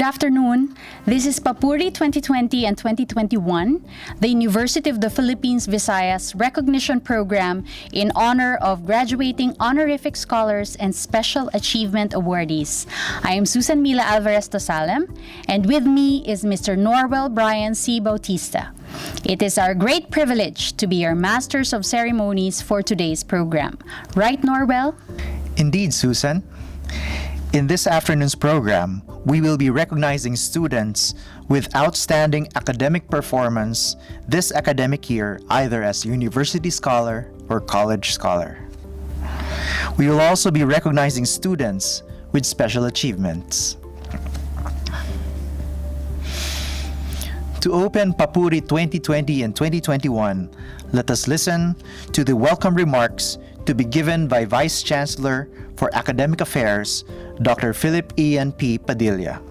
afternoon. This is Papuri 2020 and 2021, the University of the Philippines Visayas Recognition Program in honor of graduating honorific scholars and special achievement awardees. I am Susan Mila Alvarez Tosalem, and with me is Mr. Norwell Brian C. Bautista. It is our great privilege to be your masters of ceremonies for today's program. Right, Norwell? Indeed, Susan. In this afternoon's program, we will be recognizing students with outstanding academic performance this academic year, either as university scholar or college scholar. We will also be recognizing students with special achievements. To open Papuri 2020 and 2021, let us listen to the welcome remarks to be given by Vice Chancellor for Academic Affairs, Dr. Philip Ian P. Padilla.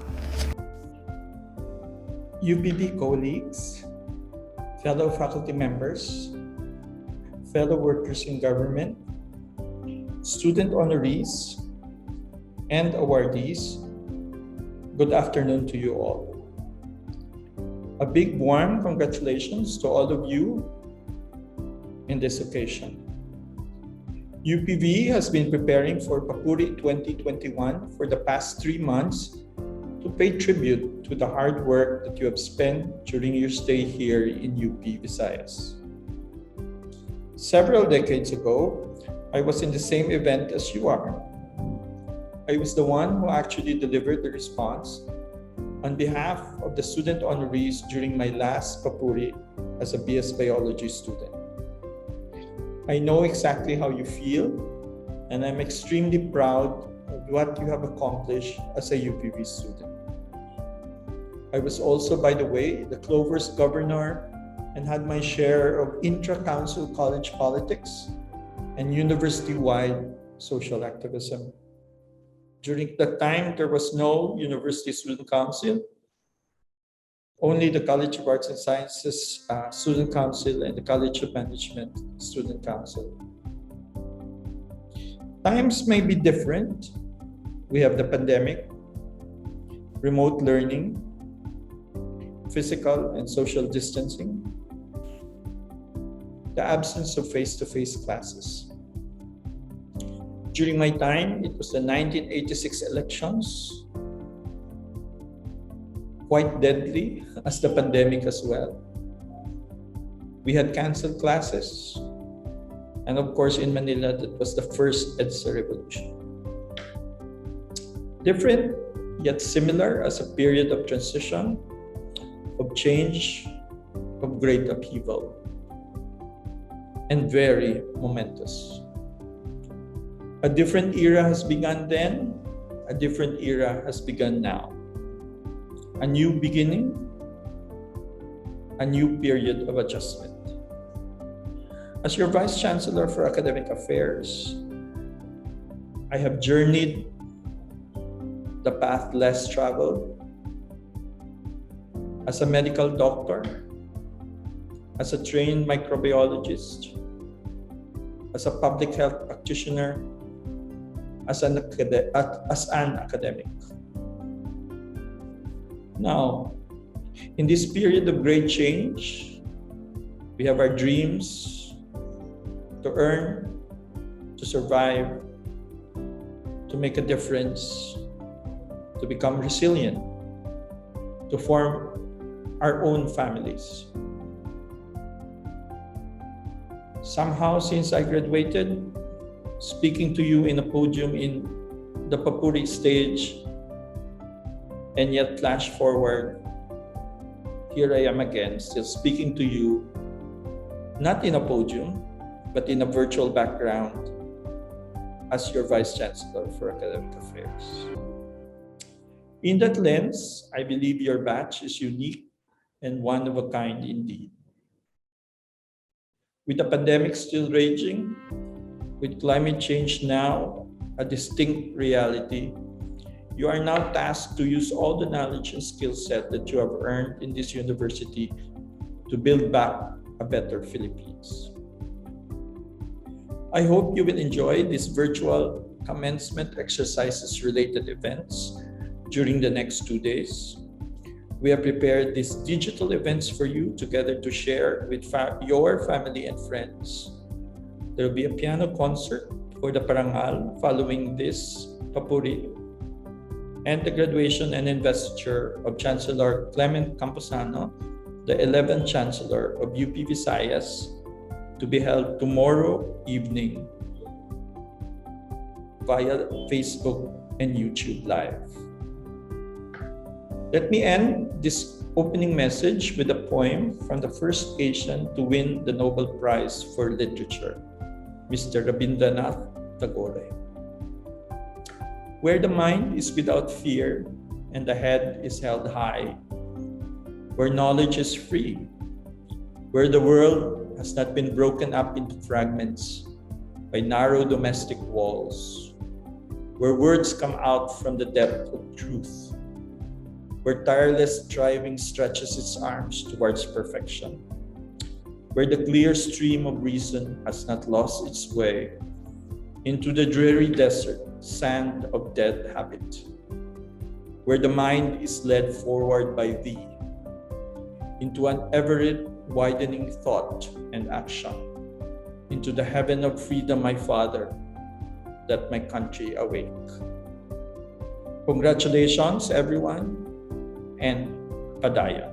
UPB colleagues, fellow faculty members, fellow workers in government, student honorees, and awardees, good afternoon to you all. A big warm congratulations to all of you in this occasion. UPV has been preparing for Papuri 2021 for the past 3 months to pay tribute to the hard work that you have spent during your stay here in UP Visayas. Several decades ago, I was in the same event as you are. I was the one who actually delivered the response on behalf of the student honorees during my last Papuri as a BS Biology student. I know exactly how you feel, and I'm extremely proud of what you have accomplished as a UPV student. I was also, by the way, the Clover's governor and had my share of intra-council college politics and university-wide social activism. During that time, there was no University Student Council, only the College of Arts and Sciences Student Council and the College of Management Student Council. Times may be different. We have the pandemic, remote learning, physical and social distancing, the absence of face-to-face classes. During my time, it was the 1986 elections, quite deadly as the pandemic as well. We had canceled classes, and of course in Manila, that was the first EDSA revolution. Different yet similar as a period of transition, of change, of great upheaval, and very momentous. A different era has begun then, a different era has begun now. A new beginning, a new period of adjustment. As your Vice Chancellor for Academic Affairs, I have journeyed the path less traveled. As a medical doctor, as a trained microbiologist, as a public health practitioner, as an academic. Now, in this period of great change, we have our dreams to earn, to survive, to make a difference, to become resilient, to form our own families. Somehow, since I graduated, speaking to you in a podium in the Papuri stage, and yet flash forward, here I am again, still speaking to you, not in a podium, but in a virtual background as your Vice Chancellor for Academic Affairs. In that lens, I believe your batch is unique and one of a kind indeed. With the pandemic still raging, with climate change now a distinct reality, you are now tasked to use all the knowledge and skill set that you have earned in this university to build back a better Philippines. I hope you will enjoy these virtual commencement exercises related events during the next 2 days. We have prepared these digital events for you together to share with your family and friends. There will be a piano concert for the Parangal following this Papuri, and the graduation and investiture of Chancellor Clement Camposano, the 11th Chancellor of UP Visayas, to be held tomorrow evening via Facebook and YouTube Live. Let me end this opening message with a poem from the first Asian to win the Nobel Prize for Literature, Mr. Rabindranath Tagore. Where the mind is without fear and the head is held high, where knowledge is free, where the world has not been broken up into fragments by narrow domestic walls, where words come out from the depth of truth, where tireless striving stretches its arms towards perfection, where the clear stream of reason has not lost its way into the dreary desert sand of dead habit, where the mind is led forward by thee into an ever-widening thought and action, into the heaven of freedom, my Father, that my country awake. Congratulations, everyone, and Padaya.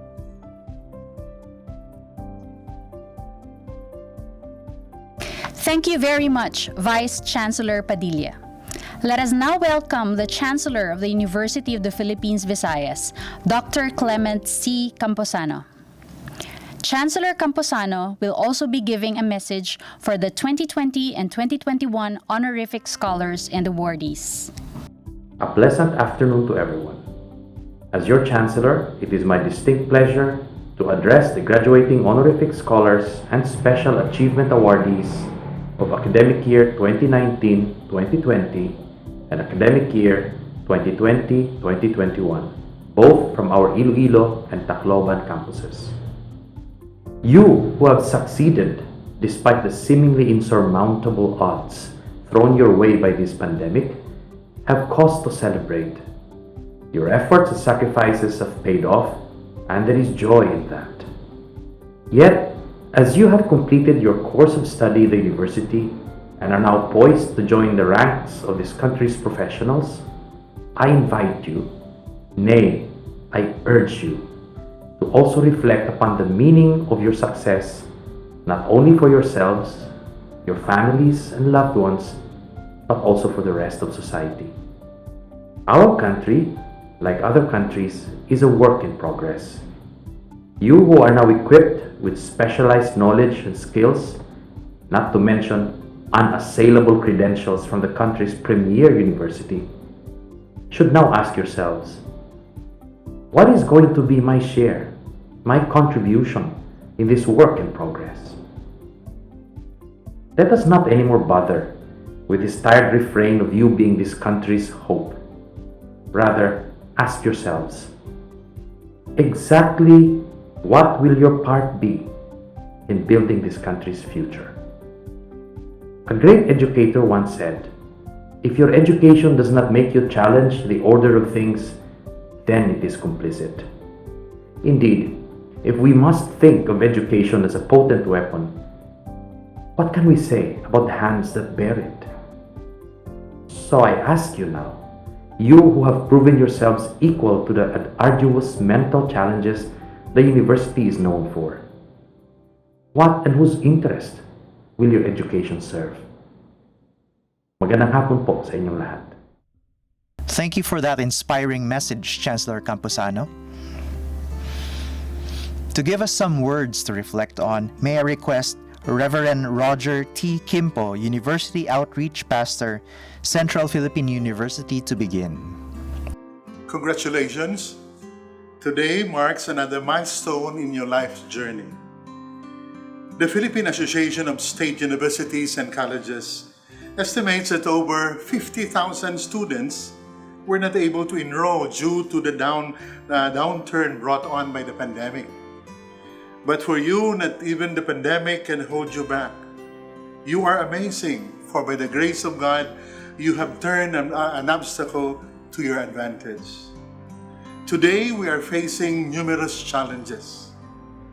Thank you very much, Vice Chancellor Padilla. Let us now welcome the Chancellor of the University of the Philippines Visayas, Dr. Clement C. Camposano. Chancellor Camposano will also be giving a message for the 2020 and 2021 honorific scholars and awardees. A pleasant afternoon to everyone. As your Chancellor, it is my distinct pleasure to address the graduating honorific scholars and special achievement awardees of academic year 2019-2020 and academic year 2020-2021, both from our Iloilo and Tacloban campuses. You who have succeeded despite the seemingly insurmountable odds thrown your way by this pandemic have cause to celebrate. Your efforts and sacrifices have paid off, and there is joy in that. Yet, as you have completed your course of study at the university and are now poised to join the ranks of this country's professionals, I invite you, nay, I urge you, to also reflect upon the meaning of your success, not only for yourselves, your families and loved ones, but also for the rest of society. Our country, like other countries, is a work in progress. You who are now equipped with specialized knowledge and skills, not to mention unassailable credentials from the country's premier university, should now ask yourselves, what is going to be my share, my contribution in this work in progress? Let us not anymore bother with this tired refrain of you being this country's hope. Rather, ask yourselves, exactly what will your part be in building this country's future? A great educator once said, if your education does not make you challenge the order of things, then it is complicit. Indeed, if we must think of education as a potent weapon, what can we say about the hands that bear it? So I ask you now, you who have proven yourselves equal to the arduous mental challenges the university is known for, what and whose interest will your education serve? Magandang hapon po sa inyong lahat. Thank you for that inspiring message, Chancellor Camposano. To give us some words to reflect on, may I request Reverend Roger T. Kimpo, University Outreach Pastor, Central Philippine University, to begin. Congratulations. Today marks another milestone in your life's journey. The Philippine Association of State Universities and Colleges estimates that over 50,000 students were not able to enroll due to the downturn brought on by the pandemic. But for you, not even the pandemic can hold you back. You are amazing, for by the grace of God, you have turned an obstacle to your advantage. Today, we are facing numerous challenges: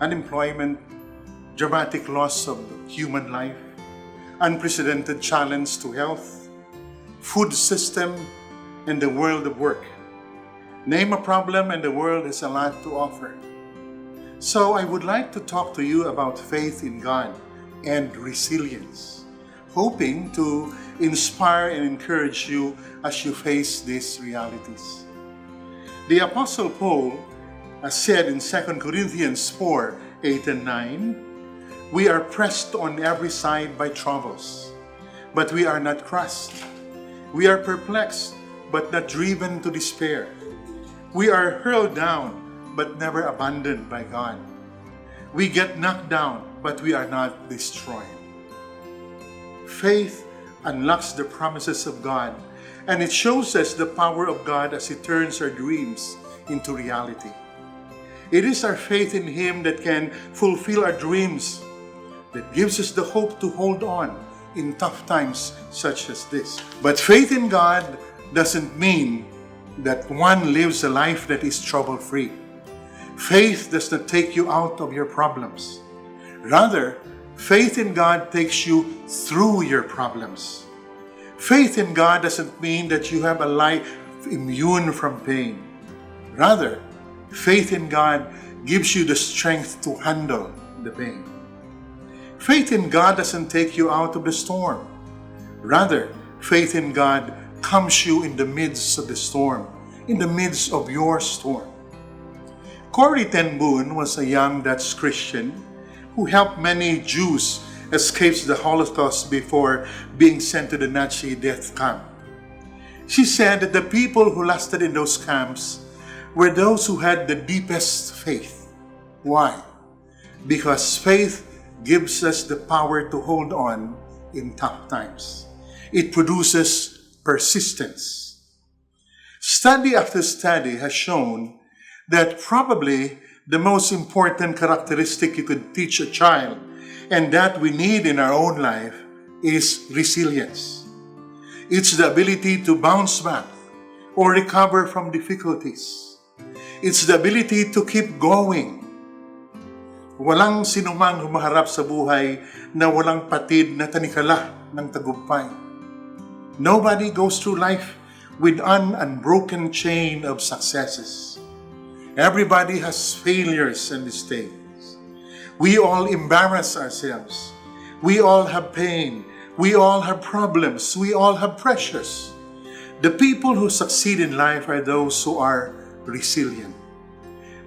unemployment, dramatic loss of human life, unprecedented challenge to health, food system, and the world of work. Name a problem and the world has a lot to offer. So I would like to talk to you about faith in God and resilience, hoping to inspire and encourage you as you face these realities. The Apostle Paul has said in 2 Corinthians 4:8 and 9, "We are pressed on every side by troubles, but we are not crushed. We are perplexed, but not driven to despair. We are hurled down, but never abandoned by God. We get knocked down, but we are not destroyed." Faith unlocks the promises of God, and it shows us the power of God as He turns our dreams into reality. It is our faith in Him that can fulfill our dreams, that gives us the hope to hold on in tough times such as this. But faith in God doesn't mean that one lives a life that is trouble-free. Faith does not take you out of your problems. Rather, faith in God takes you through your problems. Faith in God doesn't mean that you have a life immune from pain. Rather, faith in God gives you the strength to handle the pain. Faith in God doesn't take you out of the storm. Rather, faith in God comes you in the midst of the storm, in the midst of your storm. Corrie ten Boom was a young Dutch Christian who helped many Jews escape the Holocaust before being sent to the Nazi death camp. She said that the people who lasted in those camps were those who had the deepest faith. Why? Because faith gives us the power to hold on in tough times. It produces persistence. Study after study has shown that probably the most important characteristic you could teach a child, and that we need in our own life, is resilience. It's the ability to bounce back or recover from difficulties. It's the ability to keep going. Walang sinumang humaharap sa buhay na walang patid na tanikala ng tagumpay. Nobody goes through life with an unbroken chain of successes. Everybody has failures and mistakes. We all embarrass ourselves. We all have pain. We all have problems. We all have pressures. The people who succeed in life are those who are resilient.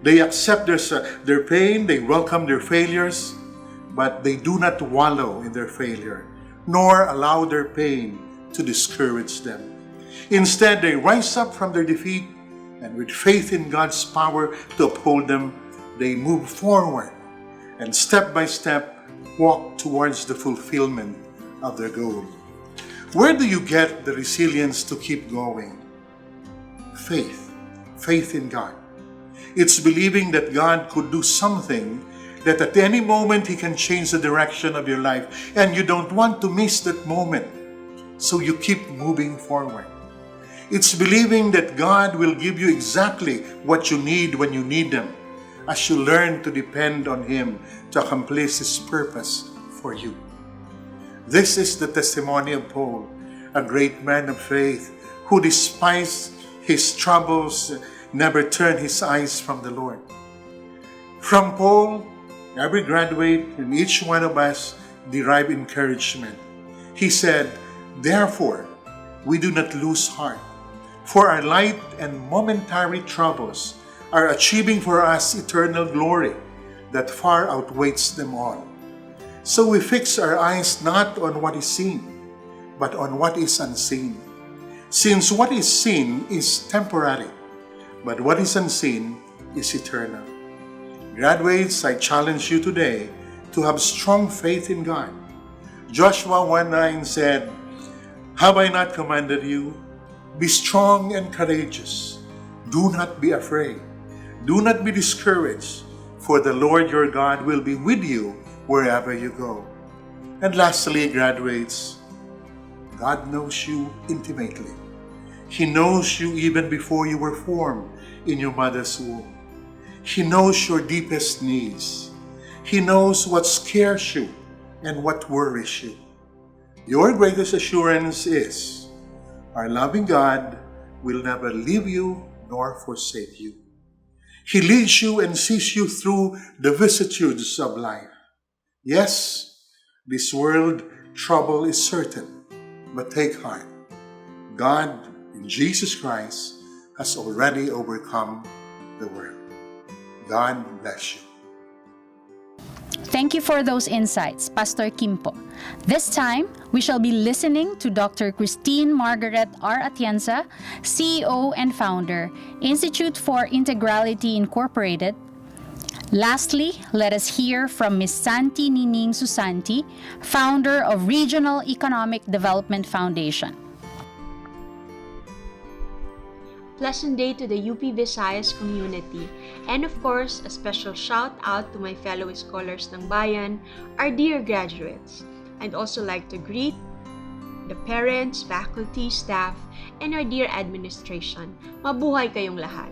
They accept their pain, they welcome their failures, but they do not wallow in their failure, nor allow their pain to discourage them. Instead, they rise up from their defeat, and with faith in God's power to uphold them, they move forward and step by step walk towards the fulfillment of their goal. Where do you get the resilience to keep going? Faith. Faith in God. It's believing that God could do something, that at any moment He can change the direction of your life, and you don't want to miss that moment, so you keep moving forward. It's believing that God will give you exactly what you need when you need Him, as you learn to depend on Him to accomplish His purpose for you. This is the testimony of Paul, a great man of faith who, despite his troubles, never turned his eyes from the Lord. From Paul, every graduate and each one of us derive encouragement. He said, "Therefore, we do not lose heart, for our light and momentary troubles are achieving for us eternal glory that far outweighs them all. So we fix our eyes not on what is seen, but on what is unseen. Since what is seen is temporary, but what is unseen is eternal." Graduates, I challenge you today to have strong faith in God. Joshua 1:9 said, "Have I not commanded you? Be strong and courageous. Do not be afraid. Do not be discouraged, for the Lord your God will be with you wherever you go." And lastly, graduates, God knows you intimately. He knows you even before you were formed in your mother's womb. He knows your deepest needs. He knows what scares you and what worries you. Your greatest assurance is our loving God will never leave you nor forsake you. He leads you and sees you through the vicissitudes of life. Yes, this world trouble is certain, but take heart. God in Jesus Christ has already overcome the world. God bless you. Thank you for those insights, Pastor Kimpo. This time, we shall be listening to Dr. Christine Margaret R. Atienza, CEO and founder, Institute for Integrality Incorporated. Lastly, let us hear from Ms. Santi Nining Susanti, founder of Regional Economic Development Foundation. Pleasant day to the UP Visayas community, and of course, a special shout out to my fellow scholars ng bayan, our dear graduates. I'd also like to greet the parents, faculty, staff, and our dear administration. Mabuhay kayong lahat.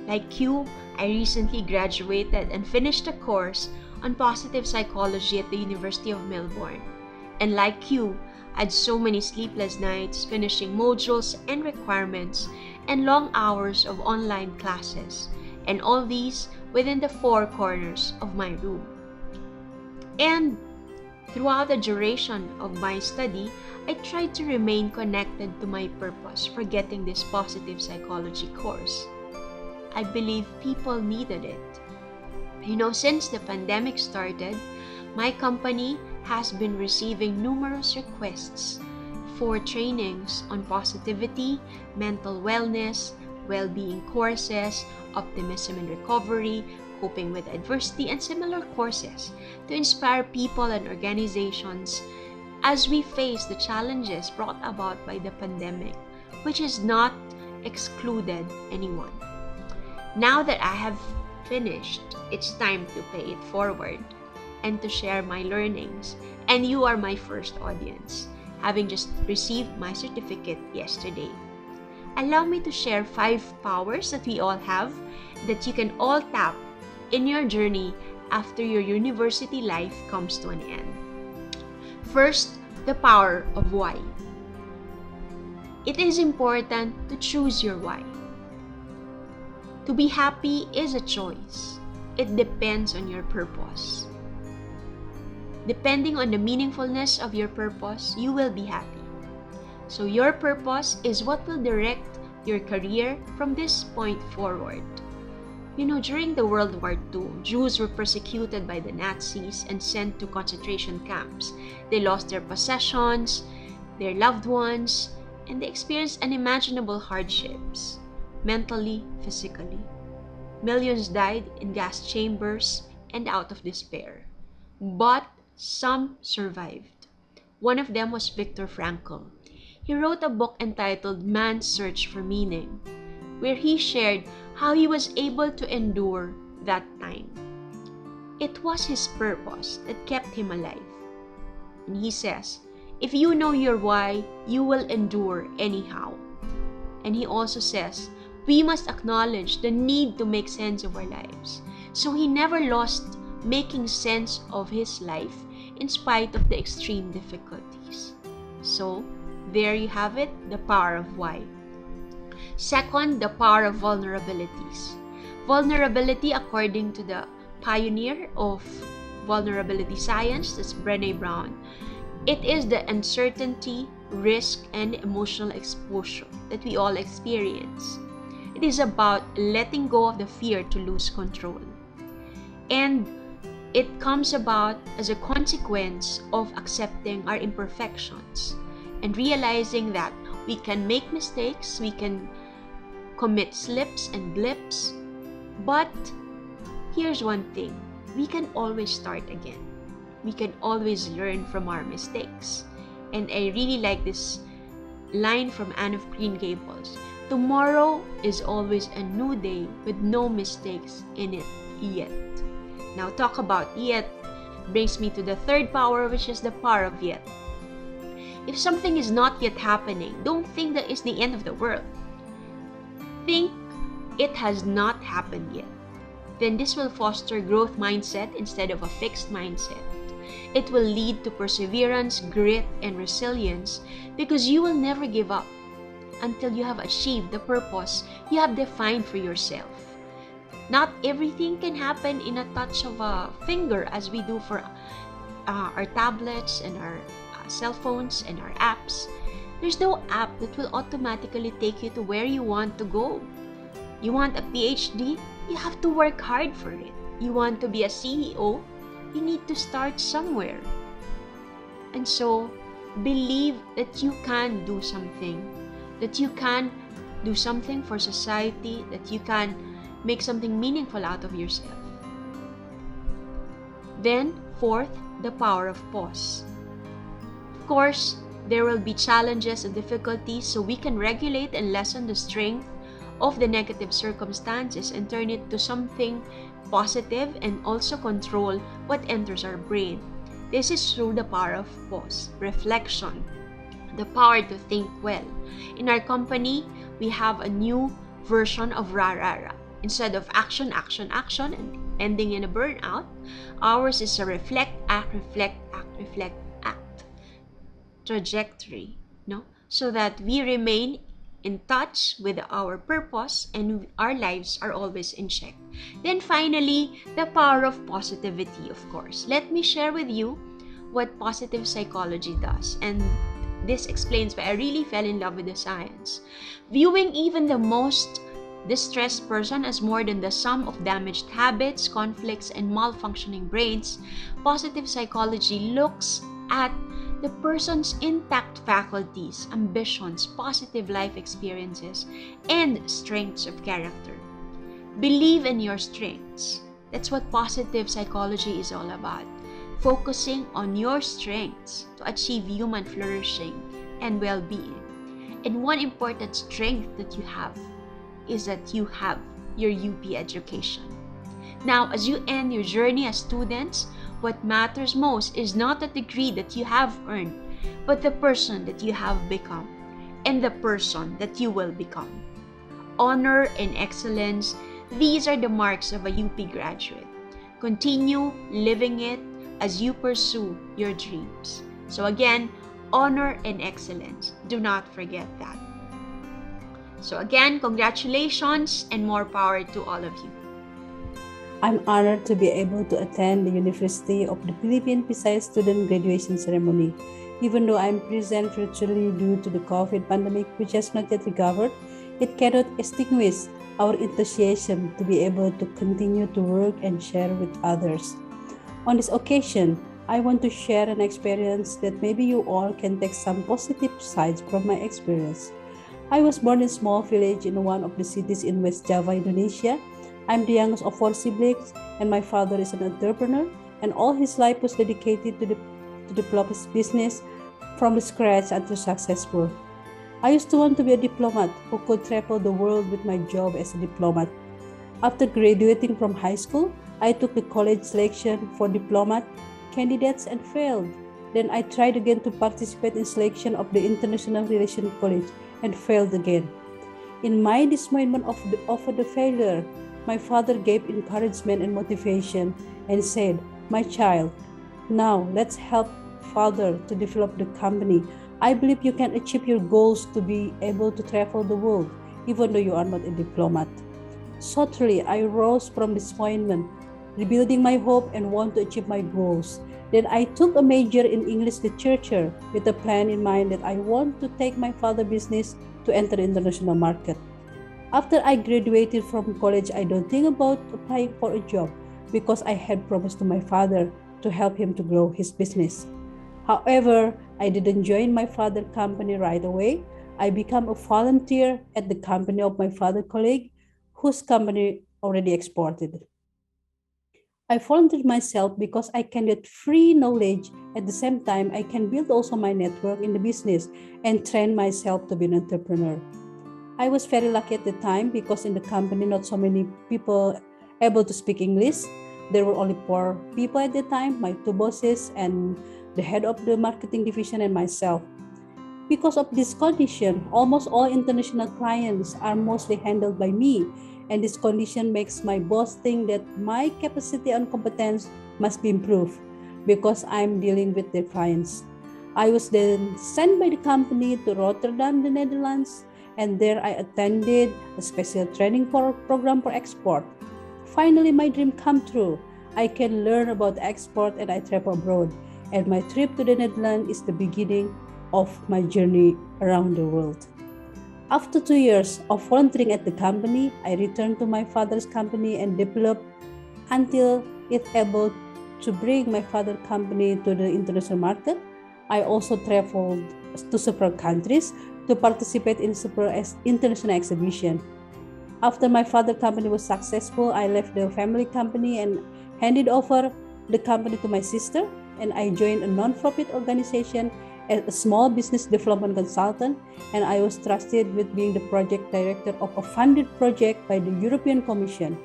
Like you, I recently graduated and finished a course on positive psychology at the University of Melbourne. And like you, I had so many sleepless nights finishing modules and requirements and long hours of online classes, and all these within the four corners of my room. And throughout the duration of my study, I tried to remain connected to my purpose for getting this positive psychology course. I believe people needed it. Since the pandemic started, my company has been receiving numerous requests for trainings on positivity, mental wellness, well-being courses, optimism and recovery, coping with adversity, and similar courses to inspire people and organizations as we face the challenges brought about by the pandemic, which has not excluded anyone. Now that I have finished, it's time to pay it forward and to share my learnings, and you are my first audience, having just received my certificate yesterday. Allow me to share 5 powers that we all have that you can all tap in your journey after your university life comes to an end. First, the power of why. It is important to choose your why. To be happy is a choice. It depends on your purpose. Depending on the meaningfulness of your purpose, you will be happy. So your purpose is what will direct your career from this point forward. During the World War II, Jews were persecuted by the Nazis and sent to concentration camps. They lost their possessions, their loved ones, and they experienced unimaginable hardships, mentally, physically. Millions died in gas chambers and out of despair. But some survived. One of them was Viktor Frankl. He wrote a book entitled Man's Search for Meaning, where he shared how he was able to endure that time. It was his purpose that kept him alive. And he says, if you know your why, you will endure anyhow. And he also says, we must acknowledge the need to make sense of our lives. So he never lost making sense of his life in spite of the extreme difficulties. So, there you have it, the power of why. Second, the power of vulnerabilities. Vulnerability, according to the pioneer of vulnerability science, that's Brené Brown, it is the uncertainty, risk, and emotional exposure that we all experience. It is about letting go of the fear to lose control. And it comes about as a consequence of accepting our imperfections and realizing that we can make mistakes, we can commit slips and blips, but here's one thing, we can always start again. We can always learn from our mistakes. And I really like this line from Anne of Green Gables. Tomorrow is always a new day with no mistakes in it yet. Now, talk about yet brings me to the third power, which is the power of yet. If something is not yet happening, don't think that it's the end of the world. Think it has not happened yet. Then this will foster growth mindset instead of a fixed mindset. It will lead to perseverance, grit, and resilience because you will never give up until you have achieved the purpose you have defined for yourself. Not everything can happen in a touch of a finger as we do for our tablets and our cell phones and our apps. There's no app that will automatically take you to where you want to go. You want a PhD? You have to work hard for it. You want to be a CEO? You need to start somewhere. And so, believe that you can do something. That you can do something for society. That you can make something meaningful out of yourself. Then, fourth, the power of pause. Of course, there will be challenges and difficulties, so we can regulate and lessen the strength of the negative circumstances and turn it to something positive and also control what enters our brain. This is through the power of pause, reflection, the power to think well. In our company, we have a new version of RARARA. Instead of action, action, action, and ending in a burnout, ours is a reflect, act, reflect, act, reflect, act trajectory, no? So that we remain in touch with our purpose and our lives are always in check. Then finally, the power of positivity, of course. Let me share with you what positive psychology does. And this explains why I really fell in love with the science. Viewing even the most distressed person as more than the sum of damaged habits, conflicts, and malfunctioning brains, positive psychology looks at the person's intact faculties, ambitions, positive life experiences, and strengths of character. Believe in your strengths. That's what positive psychology is all about. Focusing on your strengths to achieve human flourishing and well-being. And one important strength that you have is that you have your UP education. Now, as you end your journey as students, what matters most is not the degree that you have earned, but the person that you have become and the person that you will become. Honor and excellence, these are the marks of a UP graduate. Continue living it as you pursue your dreams. So again, honor and excellence. Do not forget that. So again, congratulations and more power to all of you. I'm honored to be able to attend the University of the Philippine Visayas student graduation ceremony. Even though I'm present virtually due to the COVID pandemic, which has not yet recovered, it cannot extinguish our enthusiasm to be able to continue to work and share with others. On this occasion, I want to share an experience that maybe you all can take some positive sides from my experience. I was born in a small village in one of the cities in West Java, Indonesia. I'm the youngest of 4 siblings, and my father is an entrepreneur, and all his life was dedicated to develop his business from the scratch until successful. I used to want to be a diplomat who could travel the world with my job as a diplomat. After graduating from high school, I took the college selection for diplomat candidates and failed. Then I tried again to participate in selection of the International Relations College and failed again. In my disappointment of the failure, my father gave encouragement and motivation and said, "My child, now let's help father to develop the company. I believe you can achieve your goals to be able to travel the world, even though you are not a diplomat." Shortly, I rose from disappointment, rebuilding my hope and want to achieve my goals. Then I took a major in English literature with a plan in mind that I want to take my father's business to enter the international market. After I graduated from college, I don't think about applying for a job because I had promised to my father to help him to grow his business. However, I didn't join my father's company right away. I became a volunteer at the company of my father's colleague, whose company already exported. I volunteered myself because I can get free knowledge. At the same time, I can build also my network in the business and train myself to be an entrepreneur. I was very lucky at the time because in the company, not so many people able to speak English. There were only 4 people at the time, my 2 bosses and the head of the marketing division and myself. Because of this condition, almost all international clients are mostly handled by me, and this condition makes my boss think that my capacity and competence must be improved because I'm dealing with their clients. I was then sent by the company to Rotterdam, the Netherlands, and there I attended a special training program for export. Finally, my dream come true. I can learn about export and I travel abroad. And my trip to the Netherlands is the beginning of my journey around the world. After 2 years of volunteering at the company, I returned to my father's company and developed until it's able to bring my father's company to the international market. I also traveled to several countries to participate in several international exhibitions. After my father's company was successful, I left the family company and handed over the company to my sister, and I joined a non-profit organization as a small business development consultant, and I was trusted with being the project director of a funded project by the European Commission.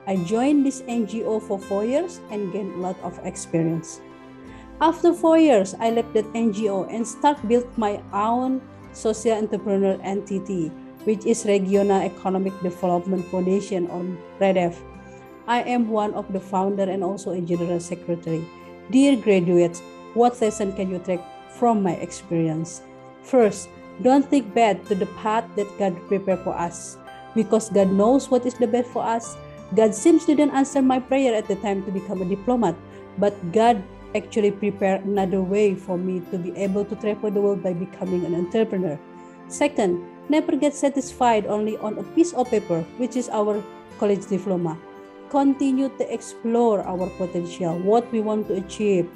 I joined this NGO for 4 years and gained a lot of experience. After 4 years, I left that NGO and built my own social entrepreneur entity, which is Regional Economic Development Foundation, or REDEF. I am one of the founder and also a general secretary. Dear graduates, what lesson can you take from my experience? First, don't think bad to the path that God prepared for us, because God knows what is the best for us. God seems to didn't answer my prayer at the time to become a diplomat, but God actually prepared another way for me to be able to travel the world by becoming an entrepreneur. Second, never get satisfied only on a piece of paper, which is our college diploma. Continue to explore our potential, what we want to achieve.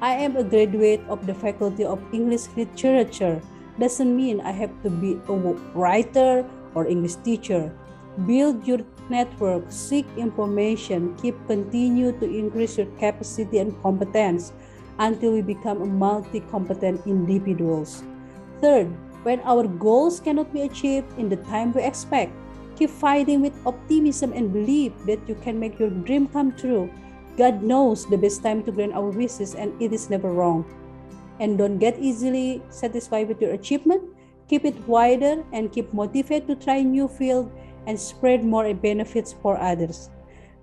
I am a graduate of the Faculty of English Literature. Doesn't mean I have to be a writer or English teacher. Build your network, seek information, continue to increase your capacity and competence until we become a multi-competent individuals. Third, when our goals cannot be achieved in the time we expect, keep fighting with optimism and believe that you can make your dream come true. God knows the best time to grant our wishes, and it is never wrong. And don't get easily satisfied with your achievement. Keep it wider and keep motivated to try new field and spread more benefits for others.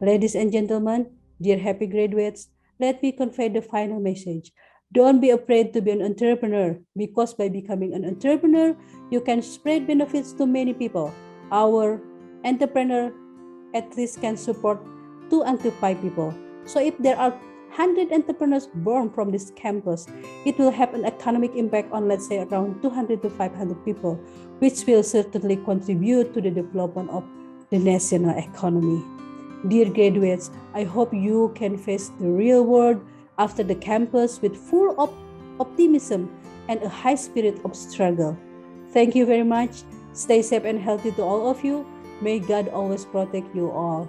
Ladies and gentlemen, dear happy graduates, let me convey the final message. Don't be afraid to be an entrepreneur, because by becoming an entrepreneur, you can spread benefits to many people. Our entrepreneur at least can support 2 until 5 people. So if there are 100 entrepreneurs born from this campus, it will have an economic impact on, let's say, around 200 to 500 people, which will certainly contribute to the development of the national economy. Dear graduates, I hope you can face the real world after the campus with full of optimism and a high spirit of struggle. Thank you very much. Stay safe and healthy to all of you. May God always protect you all.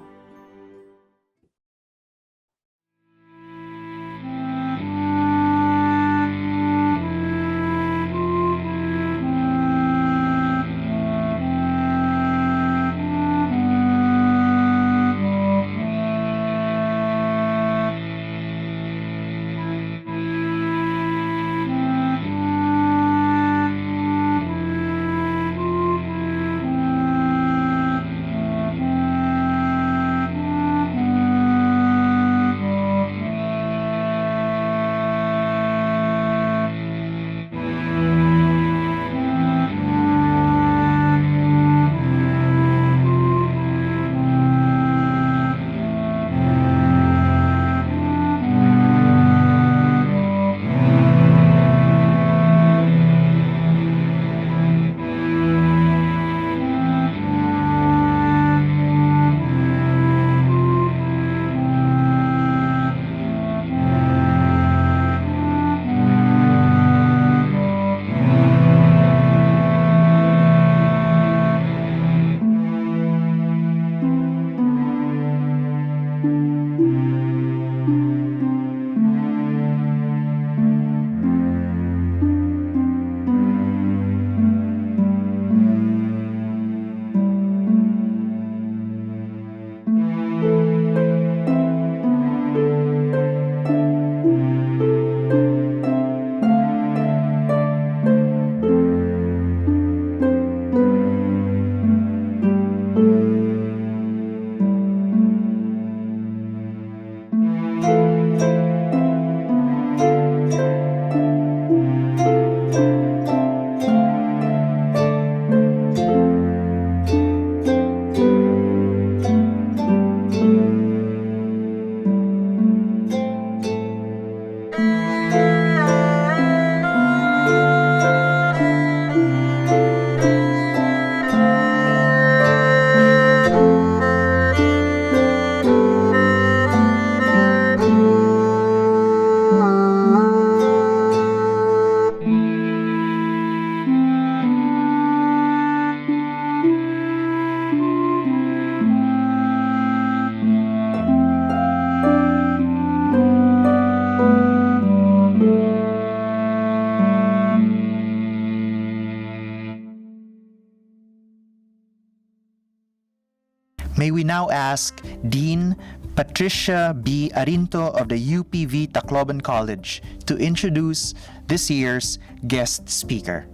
now ask Dean Patricia B. Arinto of the UPV Tacloban College to introduce this year's guest speaker.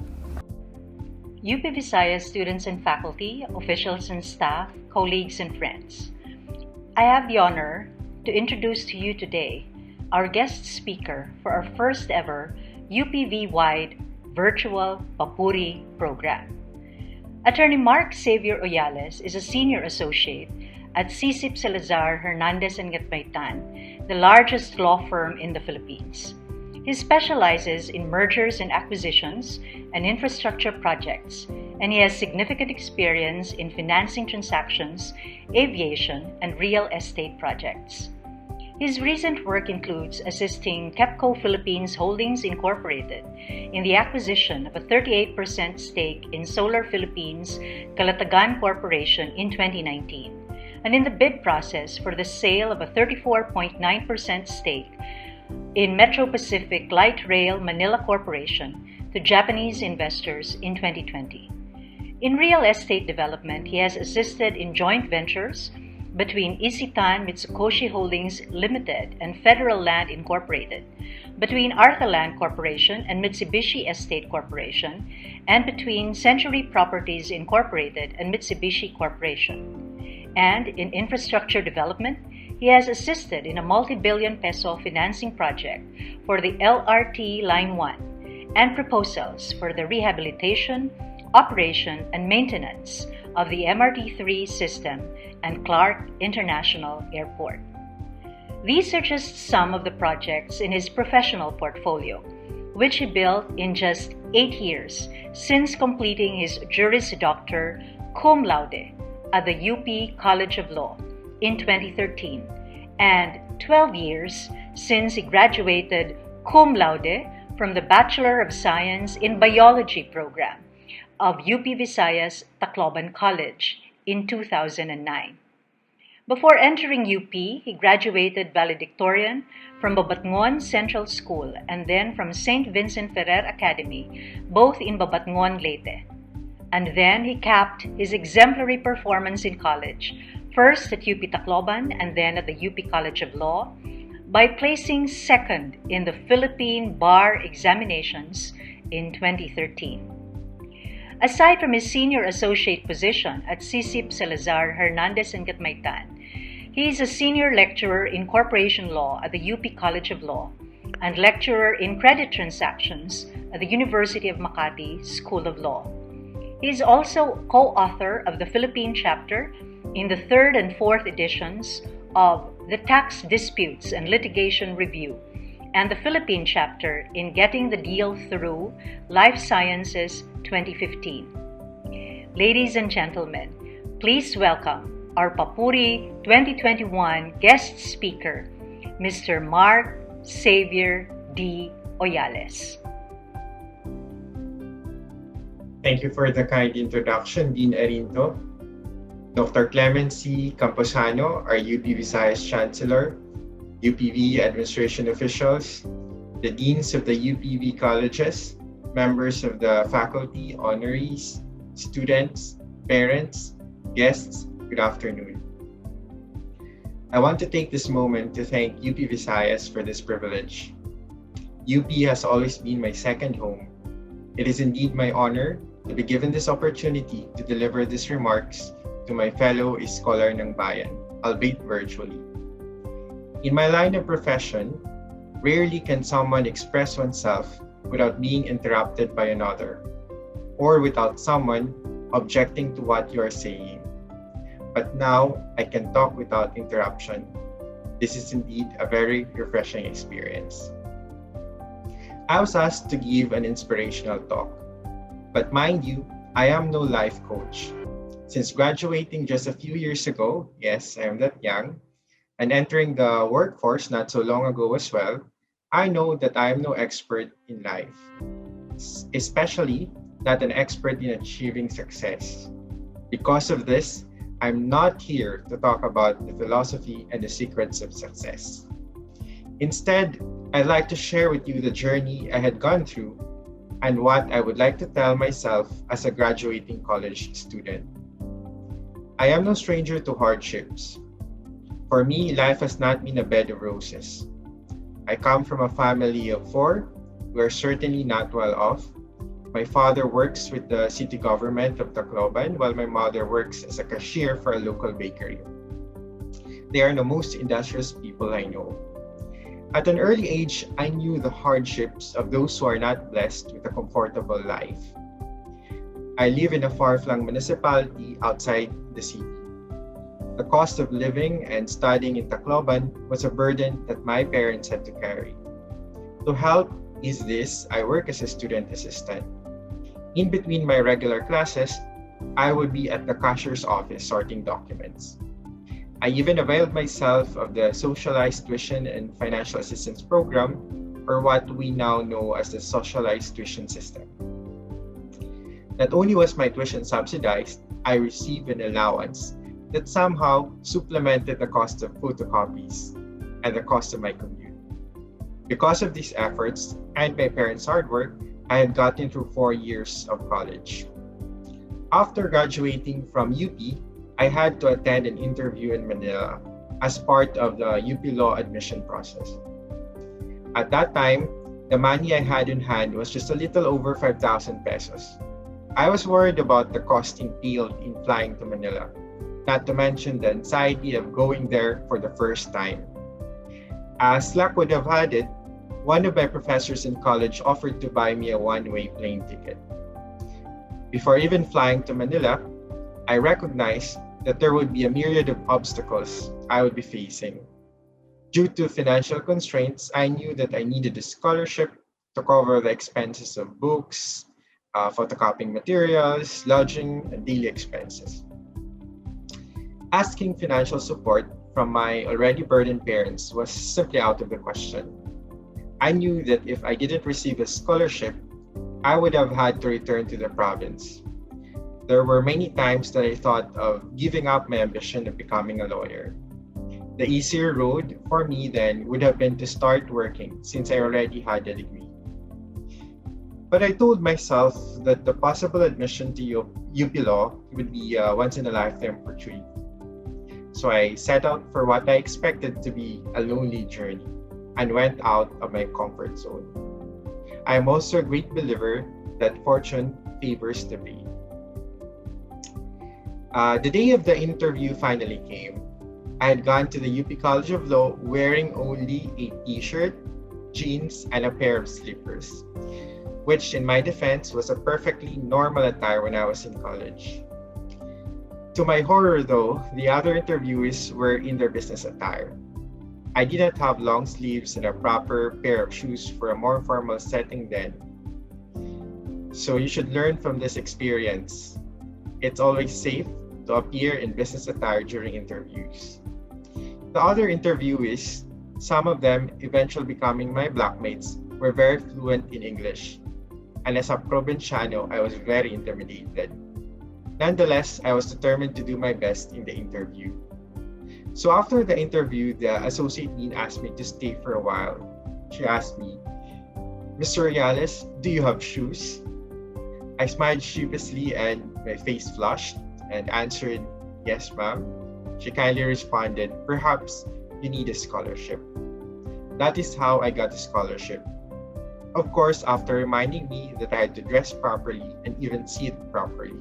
UP Visayas students and faculty, officials and staff, colleagues and friends. I have the honor to introduce to you today our guest speaker for our first ever UPV-wide virtual Papuri program. Attorney Mark Xavier Oyales is a senior associate at CSIP Salazar Hernandez and Gatmaytan, the largest law firm in the Philippines. He specializes in mergers and acquisitions and infrastructure projects, and he has significant experience in financing transactions, aviation, and real estate projects. His recent work includes assisting KEPCO Philippines Holdings Incorporated in the acquisition of a 38% stake in Solar Philippines Calatagan Corporation in 2019, and in the bid process for the sale of a 34.9% stake in Metro Pacific Light Rail Manila Corporation to Japanese investors in 2020. In real estate development, he has assisted in joint ventures between Isitan Mitsukoshi Holdings Limited and Federal Land Incorporated, between Arthaland Corporation and Mitsubishi Estate Corporation, and between Century Properties Incorporated and Mitsubishi Corporation. And in infrastructure development, he has assisted in a multi-billion peso financing project for the LRT Line 1 and proposals for the rehabilitation, operation, and maintenance of the MRT-3 system and Clark International Airport. These are just some of the projects in his professional portfolio, which he built in just 8 years since completing his Juris Doctor cum laude at the UP College of Law in 2013, and 12 years since he graduated cum laude from the Bachelor of Science in Biology program of UP Visayas Tacloban College in 2009. Before entering UP, he graduated valedictorian from Babatngon Central School and then from St. Vincent Ferrer Academy, both in Babatngon, Leyte. And then he capped his exemplary performance in college, first at UP Tacloban and then at the UP College of Law, by placing second in the Philippine Bar Examinations in 2013. Aside from his senior associate position at CSIP Salazar Hernandez and Gatmaytan, he is a senior lecturer in corporation law at the UP College of Law and lecturer in credit transactions at the University of Makati School of Law. He is also co-author of the Philippine chapter in the 3rd and 4th editions of the Tax Disputes and Litigation Review and the Philippine chapter in Getting the Deal Through Life Sciences 2015. Ladies and gentlemen, please welcome our Papuri 2021 guest speaker, Mr. Mark Xavier D. Oyales. Thank you for the kind introduction, Dean Arinto. Dr. Clemency Camposano, our UP Visayas Chancellor, UPV administration officials, the deans of the UPV colleges, members of the faculty, honorees, students, parents, guests, good afternoon. I want to take this moment to thank UP Visayas for this privilege. UP has always been my second home. It is indeed my honor to be given this opportunity to deliver these remarks to my fellow scholar ng bayan, albeit virtually. In my line of profession, rarely can someone express oneself without being interrupted by another, or without someone objecting to what you are saying. But now I can talk without interruption. This is indeed a very refreshing experience. I was asked to give an inspirational talk, but mind you, I am no life coach. Since graduating just a few years ago, yes, I am that young, and entering the workforce not so long ago as well, I know that I am no expert in life, especially not an expert in achieving success. Because of this, I'm not here to talk about the philosophy and the secrets of success. Instead, I'd like to share with you the journey I had gone through and what I would like to tell myself as a graduating college student. I am no stranger to hardships. For me, life has not been a bed of roses. I come from a family of 4. We are certainly not well off. My father works with the city government of Tacloban, while my mother works as a cashier for a local bakery. They are the most industrious people I know. At an early age, I knew the hardships of those who are not blessed with a comfortable life. I live in a far-flung municipality outside the city. The cost of living and studying in Tacloban was a burden that my parents had to carry. To help ease this, I work as a student assistant. In between my regular classes, I would be at the cashier's office sorting documents. I even availed myself of the Socialized Tuition and Financial Assistance Program, or what we now know as the Socialized Tuition System. Not only was my tuition subsidized, I received an allowance that somehow supplemented the cost of photocopies and the cost of my commute. Because of these efforts and my parents' hard work, I had gotten through 4 years of college. After graduating from UP, I had to attend an interview in Manila as part of the UP Law admission process. At that time, the money I had in hand was just a little over 5,000 pesos. I was worried about the cost entailed in flying to Manila, not to mention the anxiety of going there for the first time. As luck would have had it, one of my professors in college offered to buy me a one-way plane ticket. Before even flying to Manila, I recognized that there would be a myriad of obstacles I would be facing. Due to financial constraints, I knew that I needed a scholarship to cover the expenses of books, photocopying materials, lodging, and daily expenses. Asking financial support from my already burdened parents was simply out of the question. I knew that if I didn't receive a scholarship, I would have had to return to the province. There were many times that I thought of giving up my ambition of becoming a lawyer. The easier road for me then would have been to start working since I already had a degree. But I told myself that the possible admission to UP Law would be a once-in-a-lifetime opportunity. So I set out for what I expected to be a lonely journey and went out of my comfort zone. I am also a great believer that fortune favors the brave. The day of the interview finally came. I had gone to the UP College of Law wearing only a t-shirt, jeans, and a pair of slippers, which in my defense was a perfectly normal attire when I was in college. To my horror though, the other interviewees were in their business attire. I didn't have long sleeves and a proper pair of shoes for a more formal setting then. So you should learn from this experience. It's always safe to appear in business attire during interviews. The other interviewees, some of them eventually becoming my blockmates, were very fluent in English. And as a provinciano, I was very intimidated. Nonetheless, I was determined to do my best in the interview. So after the interview, the associate dean asked me to stay for a while. She asked me, "Mr. Oyales, do you have shoes?" I smiled sheepishly and my face flushed and answered, "Yes, ma'am." She kindly responded, "Perhaps you need a scholarship." That is how I got a scholarship. Of course, after reminding me that I had to dress properly and even sit properly.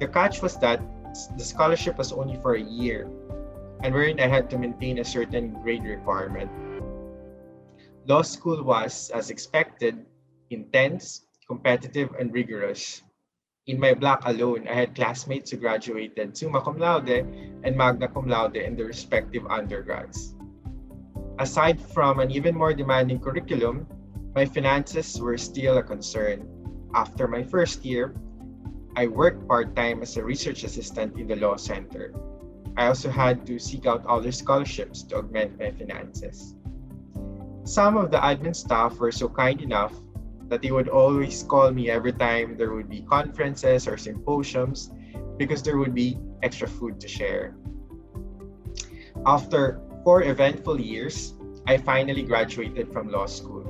The catch was that the scholarship was only for a year, and wherein I had to maintain a certain grade requirement. Law school was, as expected, intense, competitive, and rigorous. In my block alone, I had classmates who graduated summa cum laude and magna cum laude in their respective undergrads. Aside from an even more demanding curriculum, my finances were still a concern. After my first year, I worked part-time as a research assistant in the law center. I also had to seek out other scholarships to augment my finances. Some of the admin staff were so kind enough that they would always call me every time there would be conferences or symposiums because there would be extra food to share. After 4 eventful years, I finally graduated from law school.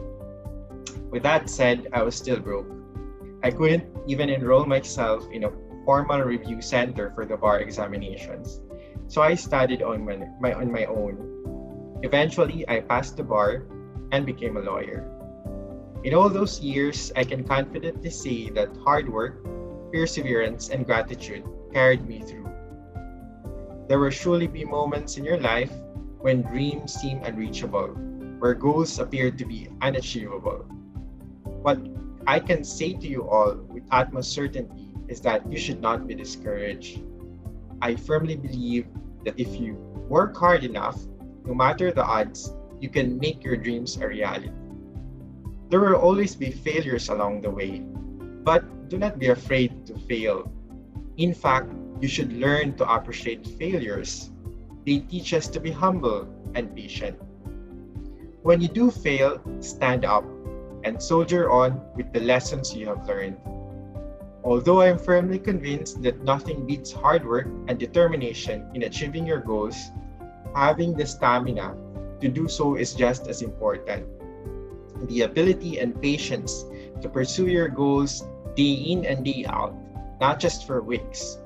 With that said, I was still broke. I couldn't even enroll myself in a formal review center for the bar examinations, so I studied on my own. Eventually, I passed the bar and became a lawyer. In all those years, I can confidently say that hard work, perseverance, and gratitude carried me through. There will surely be moments in your life when dreams seem unreachable, where goals appear to be unachievable. What I can say to you all with utmost certainty is that you should not be discouraged. I firmly believe that if you work hard enough, no matter the odds, you can make your dreams a reality. There will always be failures along the way, but do not be afraid to fail. In fact, you should learn to appreciate failures. They teach us to be humble and patient. When you do fail, stand up and soldier on with the lessons you have learned. Although I am firmly convinced that nothing beats hard work and determination in achieving your goals, having the stamina to do so is just as important. The ability and patience to pursue your goals day in and day out, not just for weeks,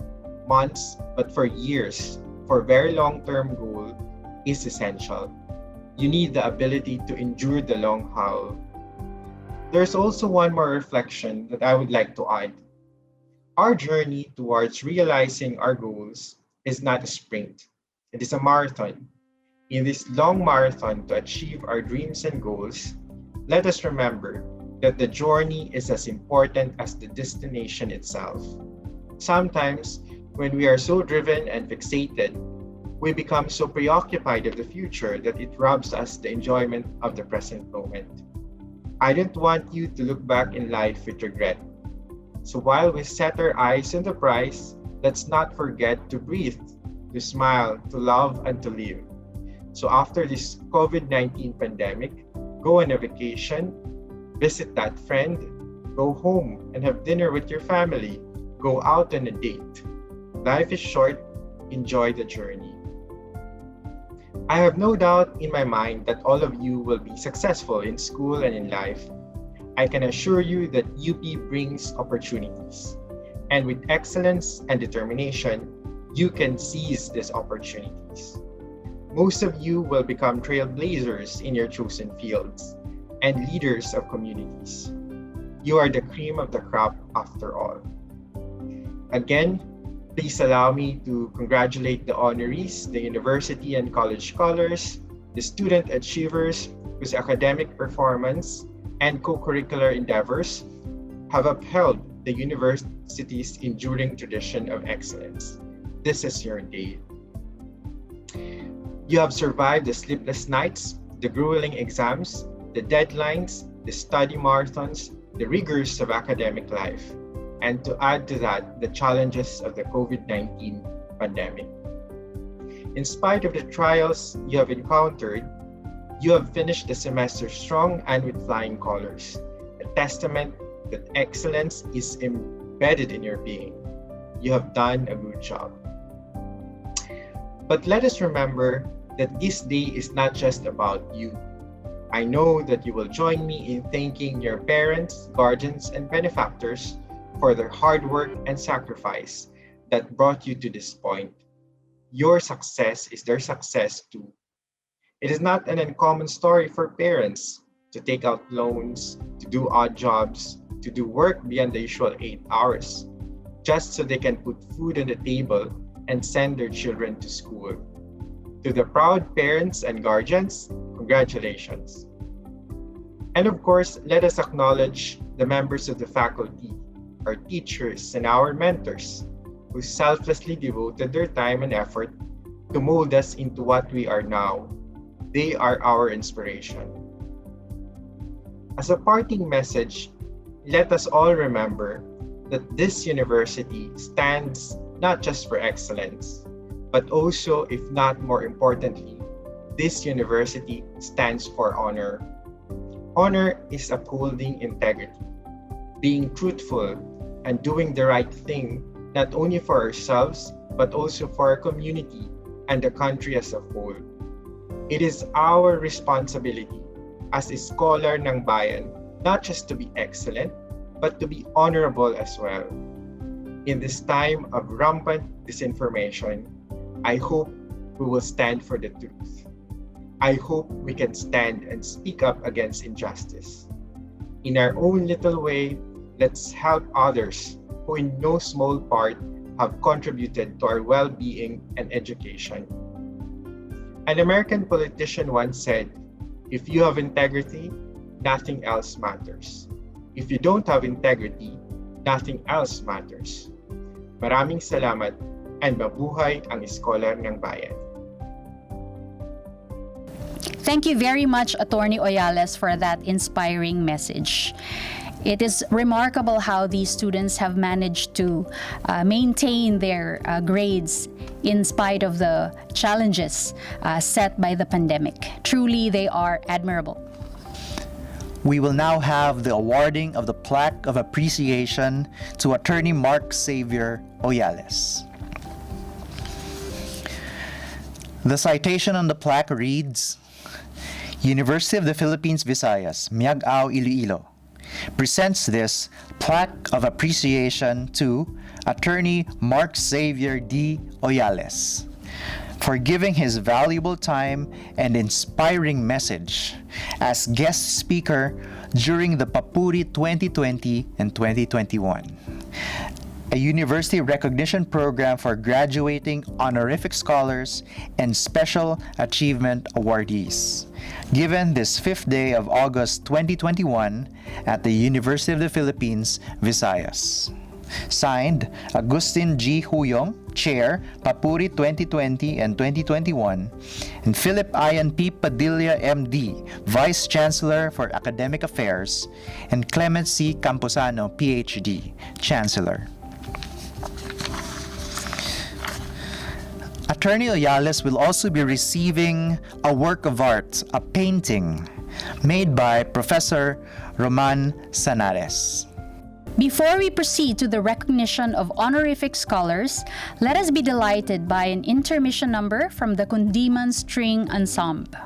months, but for years, for a very long-term goal, is essential. You need the ability to endure the long haul. There's also one more reflection that I would like to add. Our journey towards realizing our goals is not a sprint. It is a marathon. In this long marathon to achieve our dreams and goals, let us remember that the journey is as important as the destination itself. Sometimes, when we are so driven and fixated, we become so preoccupied with the future that it robs us the enjoyment of the present moment. I don't want you to look back in life with regret. So while we set our eyes on the prize, let's not forget to breathe, to smile, to love, and to live. So after this COVID-19 pandemic, go on a vacation, visit that friend, go home and have dinner with your family, go out on a date. Life is short, enjoy the journey. I have no doubt in my mind that all of you will be successful in school and in life. I can assure you that UP brings opportunities. And with excellence and determination, you can seize these opportunities. Most of you will become trailblazers in your chosen fields and leaders of communities. You are the cream of the crop after all. Again, please allow me to congratulate the honorees, the university and college scholars, the student achievers whose academic performance and co-curricular endeavors have upheld the university's enduring tradition of excellence. This is your day. You have survived the sleepless nights, the grueling exams, the deadlines, the study marathons, the rigors of academic life, and to add to that, the challenges of the COVID-19 pandemic. In spite of the trials you have encountered, you have finished the semester strong and with flying colors, a testament that excellence is embedded in your being. You have done a good job. But let us remember that this day is not just about you. I know that you will join me in thanking your parents, guardians, and benefactors for their hard work and sacrifice that brought you to this point. Your success is their success too. It is not an uncommon story for parents to take out loans, to do odd jobs, to do work beyond the usual 8 hours, just so they can put food on the table and send their children to school. To the proud parents and guardians, congratulations. And of course, let us acknowledge the members of the faculty, our teachers, and our mentors who selflessly devoted their time and effort to mold us into what we are now. They are our inspiration. As a parting message, let us all remember that this university stands not just for excellence, but also, if not more importantly, this university stands for honor. Honor is upholding integrity, being truthful, and doing the right thing, not only for ourselves, but also for our community and the country as a whole. It is our responsibility as a scholar ng bayan, not just to be excellent, but to be honorable as well. In this time of rampant disinformation, I hope we will stand for the truth. I hope we can stand and speak up against injustice. In our own little way, let's help others who in no small part have contributed to our well-being and education. An American politician once said, "If you have integrity, nothing else matters. If you don't have integrity, nothing else matters." Maraming salamat and mabuhay ang Eskolar ng Bayan. Thank you very much, Attorney Oyales, for that inspiring message. It is remarkable how these students have managed to maintain their grades in spite of the challenges set by the pandemic. Truly, they are admirable. We will now have the awarding of the Plaque of Appreciation to Attorney Mark Xavier Oyales. The citation on the plaque reads, University of the Philippines, Visayas, Miag-Ao, Iloilo, presents this Plaque of Appreciation to Attorney Mark Xavier D. Oyales for giving his valuable time and inspiring message as guest speaker during the Papuri 2020 and 2021, a university recognition program for graduating honorific scholars and special achievement awardees, given this 5th day of August 2021 at the University of the Philippines, Visayas. Signed, Agustin G. Huyong, Chair, Papuri 2020 and 2021, and Philip Ian P. Padilla, MD, Vice Chancellor for Academic Affairs, and Clement C. Camposano, PhD, Chancellor. Attorney Oyales will also be receiving a work of art, a painting, made by Professor Roman Sanares. Before we proceed to the recognition of honorific scholars, let us be delighted by an intermission number from the Kundiman String Ensemble.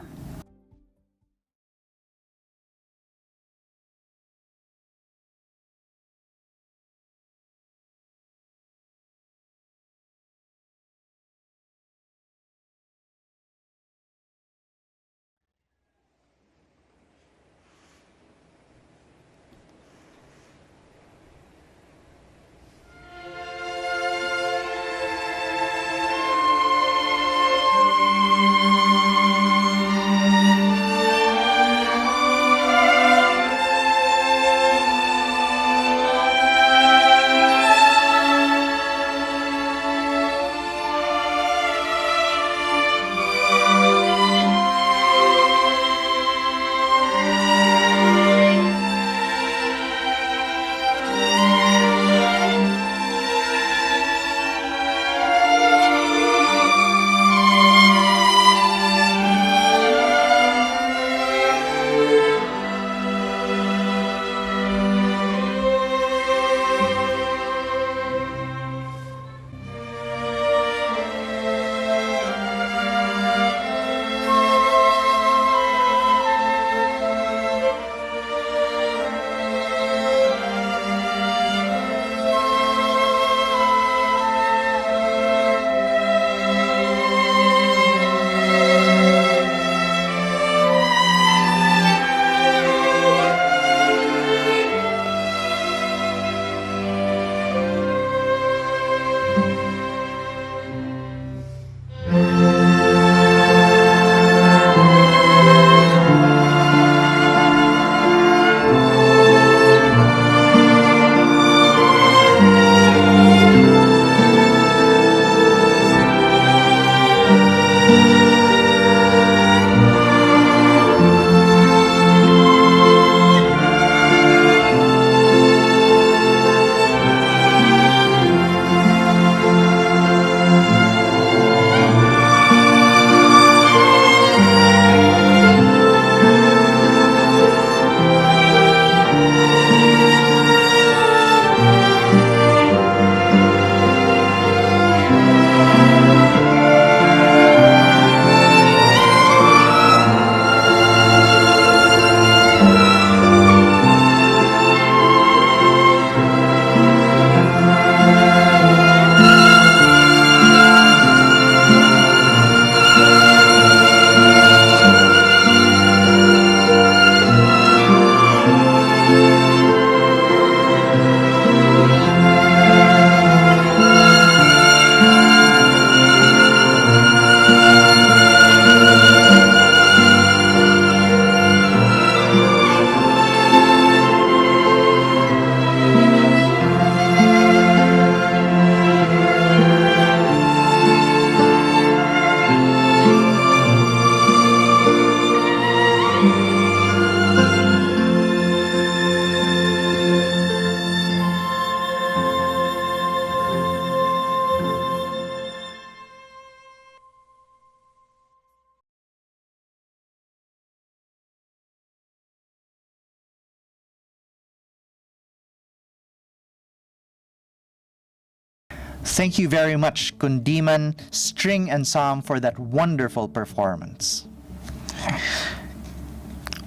Thank you very much, Kundiman String Ensemble, for that wonderful performance.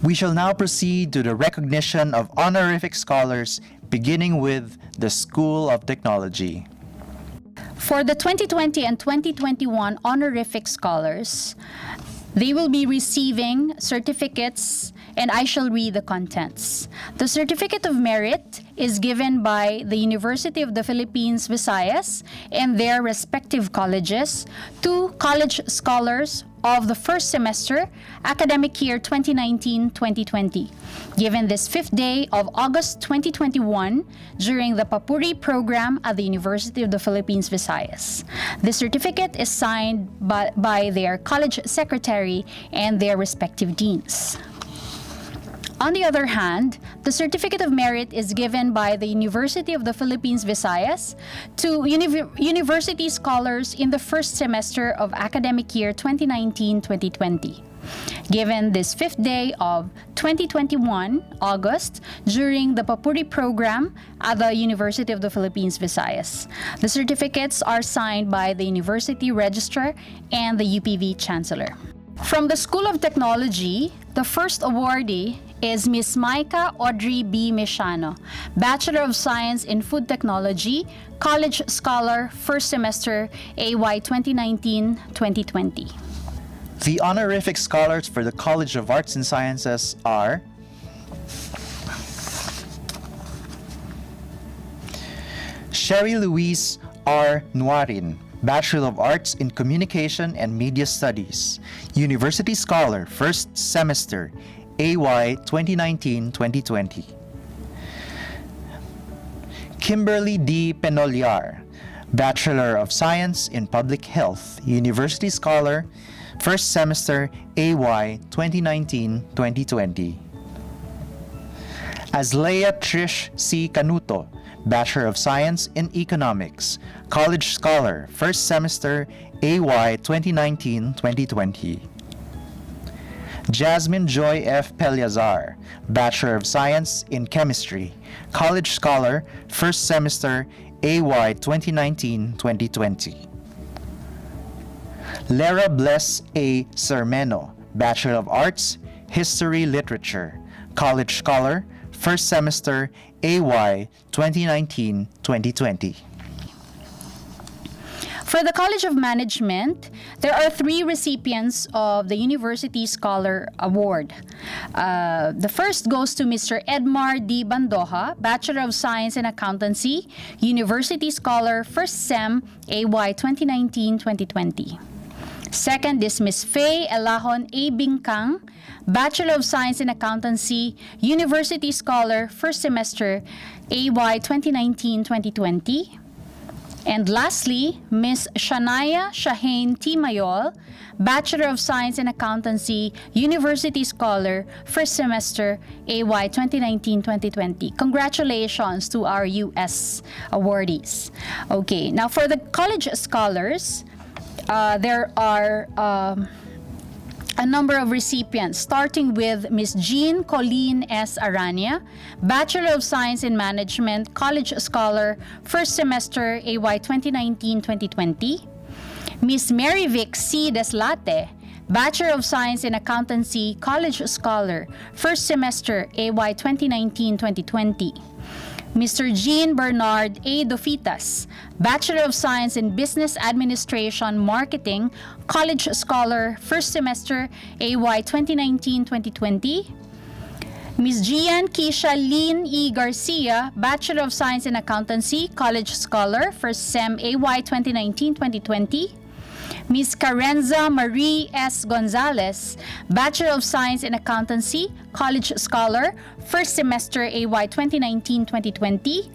We shall now proceed to the recognition of honorific scholars, beginning with the School of Technology. For the 2020 and 2021 honorific scholars, they will be receiving certificates, and I shall read the contents. The Certificate of Merit is given by the University of the Philippines, Visayas, and their respective colleges to college scholars of the first semester, academic year 2019-2020, given this 5th day of August 2021 during the Papuri program at the University of the Philippines, Visayas. The certificate is signed by their college secretary and their respective deans. On the other hand, the Certificate of Merit is given by the University of the Philippines, Visayas to university scholars in the first semester of academic year 2019-2020, given this 5th day of 2021, August, during the Papuri program at the University of the Philippines, Visayas. The certificates are signed by the University Registrar and the UPV Chancellor. From the School of Technology, the first awardee is Ms. Maika Audrey B. Mechano, Bachelor of Science in Food Technology, College Scholar, first semester, AY 2019-2020. The honorific scholars for the College of Arts and Sciences are Sherry Louise R. Nuarin, Bachelor of Arts in Communication and Media Studies, University Scholar, first semester, AY 2019-2020. Kimberly D. Penoliar, Bachelor of Science in Public Health, University Scholar, first semester, AY 2019-2020. Azlea Trish C. Canuto, Bachelor of Science in Economics, College Scholar, first semester, AY 2019-2020. Jasmine Joy F. Peliazar, Bachelor of Science in Chemistry, College Scholar, first semester, AY 2019-2020. Lara Bless A. Sermeno, Bachelor of Arts, History Literature, College Scholar, first semester, AY 2019-2020. For the College of Management, there are 3 recipients of the University Scholar Award. The first goes to Mr. Edmar D. Bandoja, Bachelor of Science in Accountancy, University Scholar, first sem, AY 2019-2020. Second is Ms. Faye Elahon A. Bingkang, Bachelor of Science in Accountancy, University Scholar, first semester, AY 2019-2020. And lastly, Ms. Shania Shaheen T. Mayol, Bachelor of Science in Accountancy, University Scholar, first semester, AY 2019-2020. Congratulations to our US awardees. Okay, now for the college scholars, there are a number of recipients, starting with Ms. Jean Colleen S. Arania, Bachelor of Science in Management, College Scholar, first semester, AY 2019-2020. Ms. Mary Vic C. Deslate, Bachelor of Science in Accountancy, College Scholar, first semester, AY 2019-2020. Mr. Jean Bernard A. Dofitas, Bachelor of Science in Business Administration Marketing, College Scholar, first semester, AY 2019-2020. Ms. Gian Keisha Lynn E. Garcia, Bachelor of Science in Accountancy, College Scholar, first sem, AY 2019-2020. Ms. Carenza Marie S. Gonzalez, Bachelor of Science in Accountancy, College Scholar, first semester, AY 2019-2020.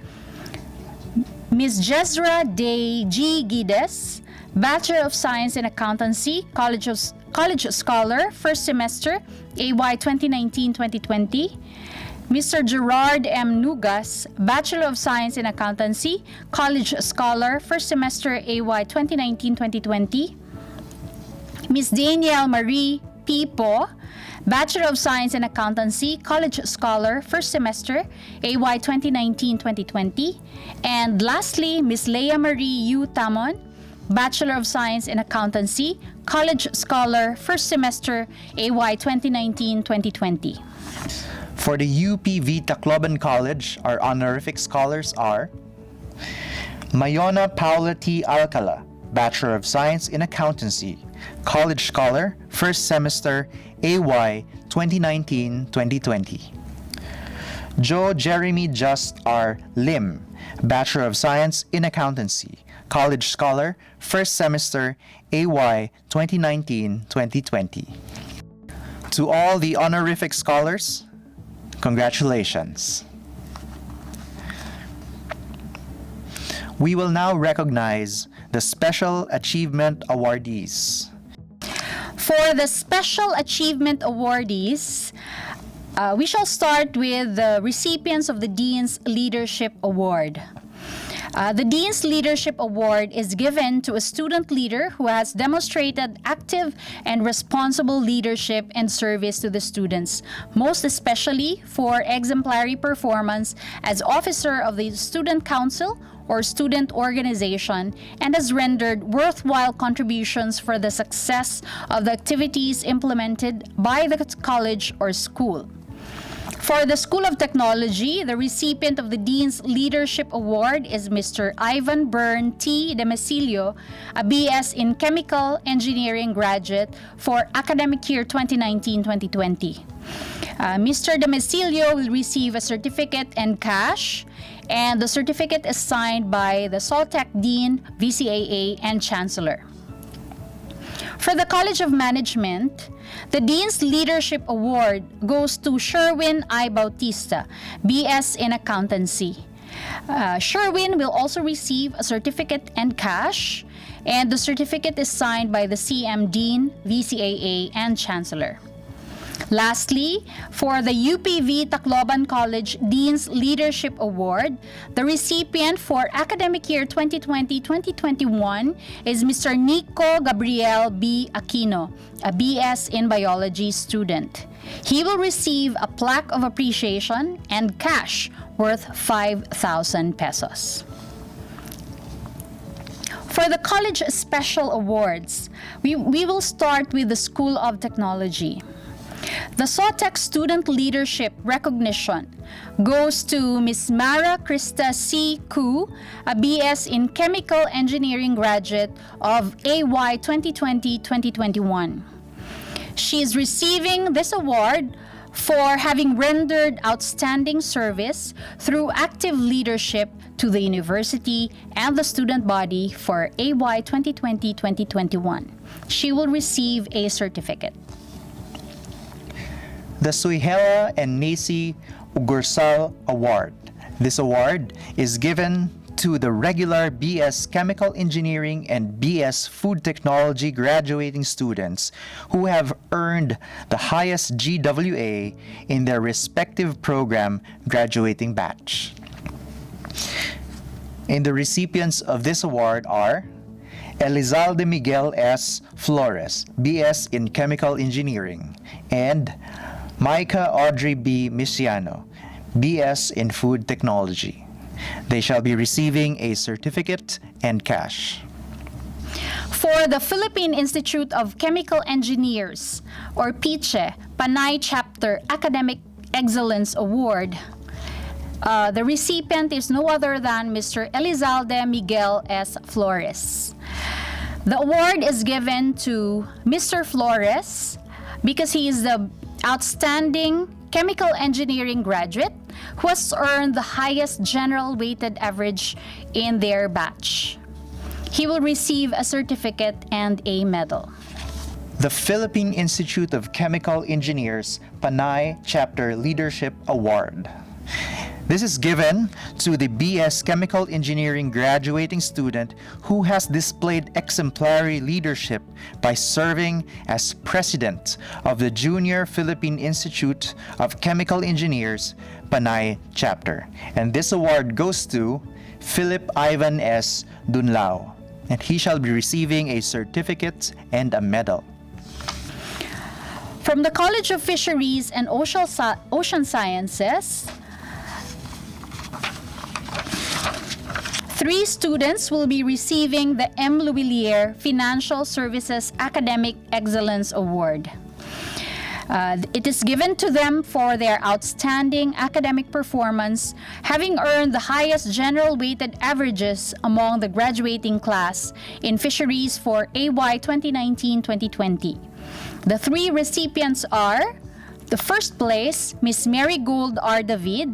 Ms. Jezra Day G. Gides, Bachelor of Science in Accountancy, College Scholar, first semester, AY 2019-2020. Mr. Gerard M. Nugas, Bachelor of Science in Accountancy, College Scholar, first semester, AY 2019-2020. Ms. Danielle Marie P. Po, Bachelor of Science in Accountancy, College Scholar, first semester, AY 2019-2020. And lastly, Ms. Leia Marie U. Tamon, Bachelor of Science in Accountancy, College Scholar, first semester, AY 2019-2020. For the UPV Tacloban College, our honorific scholars are Mayona Paula T. Alcala, Bachelor of Science in Accountancy, College Scholar, first semester, AY 2019-2020. Joe Jeremy Just R. Lim, Bachelor of Science in Accountancy, College Scholar, first semester, AY 2019-2020. To all the honorific scholars, congratulations. We will now recognize the Special Achievement Awardees. For the Special Achievement Awardees, we shall start with the recipients of the Dean's Leadership Award. The Dean's Leadership Award is given to a student leader who has demonstrated active and responsible leadership and service to the students, most especially for exemplary performance as officer of the Student Council or student organization, and has rendered worthwhile contributions for the success of the activities implemented by the college or school. For the School of Technology, the recipient of the Dean's Leadership Award is Mr. Ivan Byrne T. Demesilio, a BS in Chemical Engineering graduate for academic year 2019-2020. Mr. Demesilio will receive a certificate and cash, and the certificate is signed by the Soltech Dean, VCAA, and Chancellor. For the College of Management, the Dean's Leadership Award goes to Sherwin I. Bautista, BS in Accountancy. Sherwin will also receive a certificate and cash, and the certificate is signed by the CM Dean, VCAA, and Chancellor. Lastly, for the UPV Tacloban College Dean's Leadership Award, the recipient for academic year 2020-2021 is Mr. Nico Gabriel B. Aquino, a BS in Biology student. He will receive a plaque of appreciation and cash worth 5,000 pesos. For the College Special Awards, we will start with the School of Technology. The SOTEC Student Leadership Recognition goes to Ms. Mara Krista C. Koo, a BS in Chemical Engineering graduate of AY 2020-2021. She is receiving this award for having rendered outstanding service through active leadership to the university and the student body for AY 2020-2021. She will receive a certificate. The Suihela and Nisi Ugursal Award. This award is given to the regular BS Chemical Engineering and BS Food Technology graduating students who have earned the highest GWA in their respective program graduating batch. And the recipients of this award are Elizalde Miguel S. Flores, BS in Chemical Engineering, and Micah Audrey B. Misiano, BS in Food Technology. They shall be receiving a certificate and cash. For the Philippine Institute of Chemical Engineers, or PICHE, Panay Chapter Academic Excellence Award, the recipient is no other than Mr. Elizalde Miguel S. Flores. The award is given to Mr. Flores because he is the outstanding chemical engineering graduate who has earned the highest general weighted average in their batch. He will receive a certificate and a medal. The Philippine Institute of Chemical Engineers Panay Chapter Leadership Award. This is given to the BS Chemical Engineering graduating student who has displayed exemplary leadership by serving as president of the Junior Philippine Institute of Chemical Engineers Panay Chapter. And this award goes to Philip Ivan S. Dunlao, and he shall be receiving a certificate and a medal. From the College of Fisheries and Ocean Sciences, 3 students will be receiving the M. Louvillier Financial Services Academic Excellence Award. It is given to them for their outstanding academic performance, having earned the highest general weighted averages among the graduating class in fisheries for AY 2019-2020. The 3 recipients are: the first place, Miss Marigold R. David;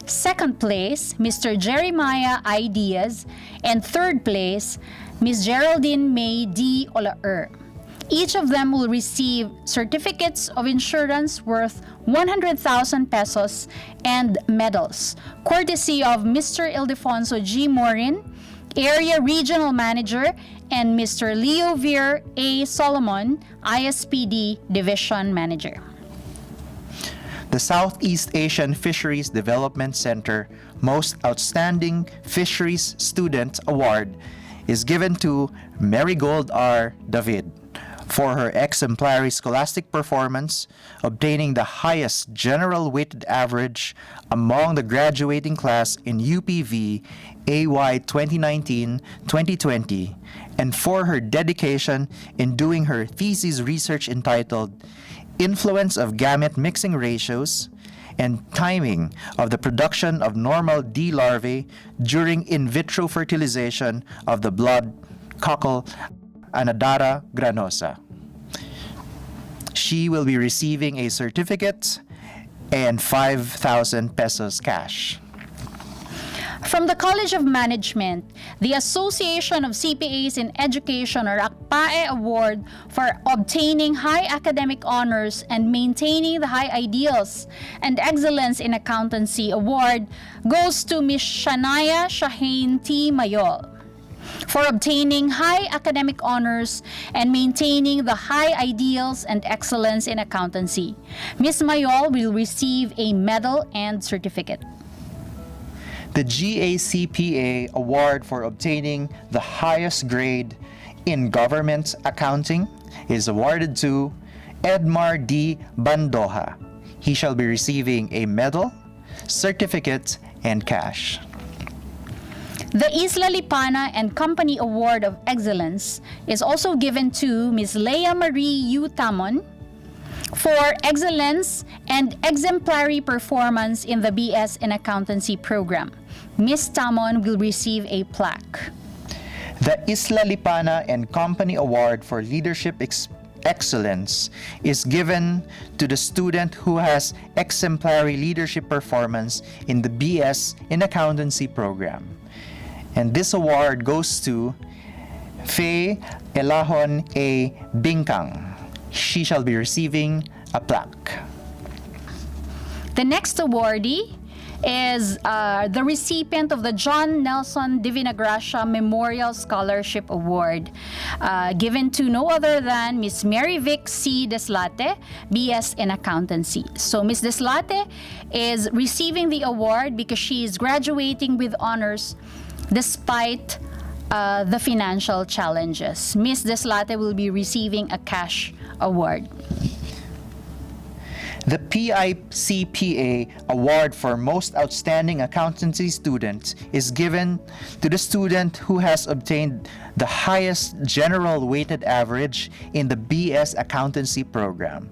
second place, Mr. Jeremiah I. Diaz; and third place, Miss Geraldine May D. Olaer. Each of them will receive certificates of insurance worth 100,000 pesos and medals, courtesy of Mr. Ildefonso G. Morin, Area Regional Manager, and Mr. Leo Veer A. Solomon, ISPD Division Manager. The Southeast Asian Fisheries Development Center Most Outstanding Fisheries Student Award is given to Marigold R. David for her exemplary scholastic performance, obtaining the highest general weighted average among the graduating class in UPV AY 2019-2020, and for her dedication in doing her thesis research entitled Influence of Gamete Mixing Ratios and Timing of the Production of Normal D. larvae during in vitro fertilization of the blood cockle Anadara granosa. She will be receiving a certificate and 5,000 pesos cash. From the College of Management, the Association of CPAs in Education or ACPAE Award for obtaining high academic honors and maintaining the high ideals and excellence in accountancy award goes to Ms. Shania Shaheen T. Mayol for obtaining high academic honors and maintaining the high ideals and excellence in accountancy. Ms. Mayol will receive a medal and certificate. The GACPA Award for obtaining the highest grade in government accounting is awarded to Edmar D. Bandoja. He shall be receiving a medal, certificate, and cash. The Isla Lipana and Company Award of Excellence is also given to Ms. Leia Marie U. Tamon for excellence and exemplary performance in the BS in Accountancy program. Ms. Tamon will receive a plaque. The Isla Lipana and Company Award for Leadership Excellence is given to the student who has exemplary leadership performance in the BS in Accountancy program. And this award goes to Faye Elahon A. Bingkang. She shall be receiving a plaque. The next awardee is the recipient of the John Nelson Divina Gracia Memorial Scholarship Award, given to no other than Miss Mary Vic C. Deslate, BS in Accountancy. So Miss Deslate is receiving the award because she is graduating with honors despite the financial challenges. Miss Deslate will be receiving a cash award. The PICPA Award for Most Outstanding Accountancy Student is given to the student who has obtained the highest general weighted average in the BS Accountancy program.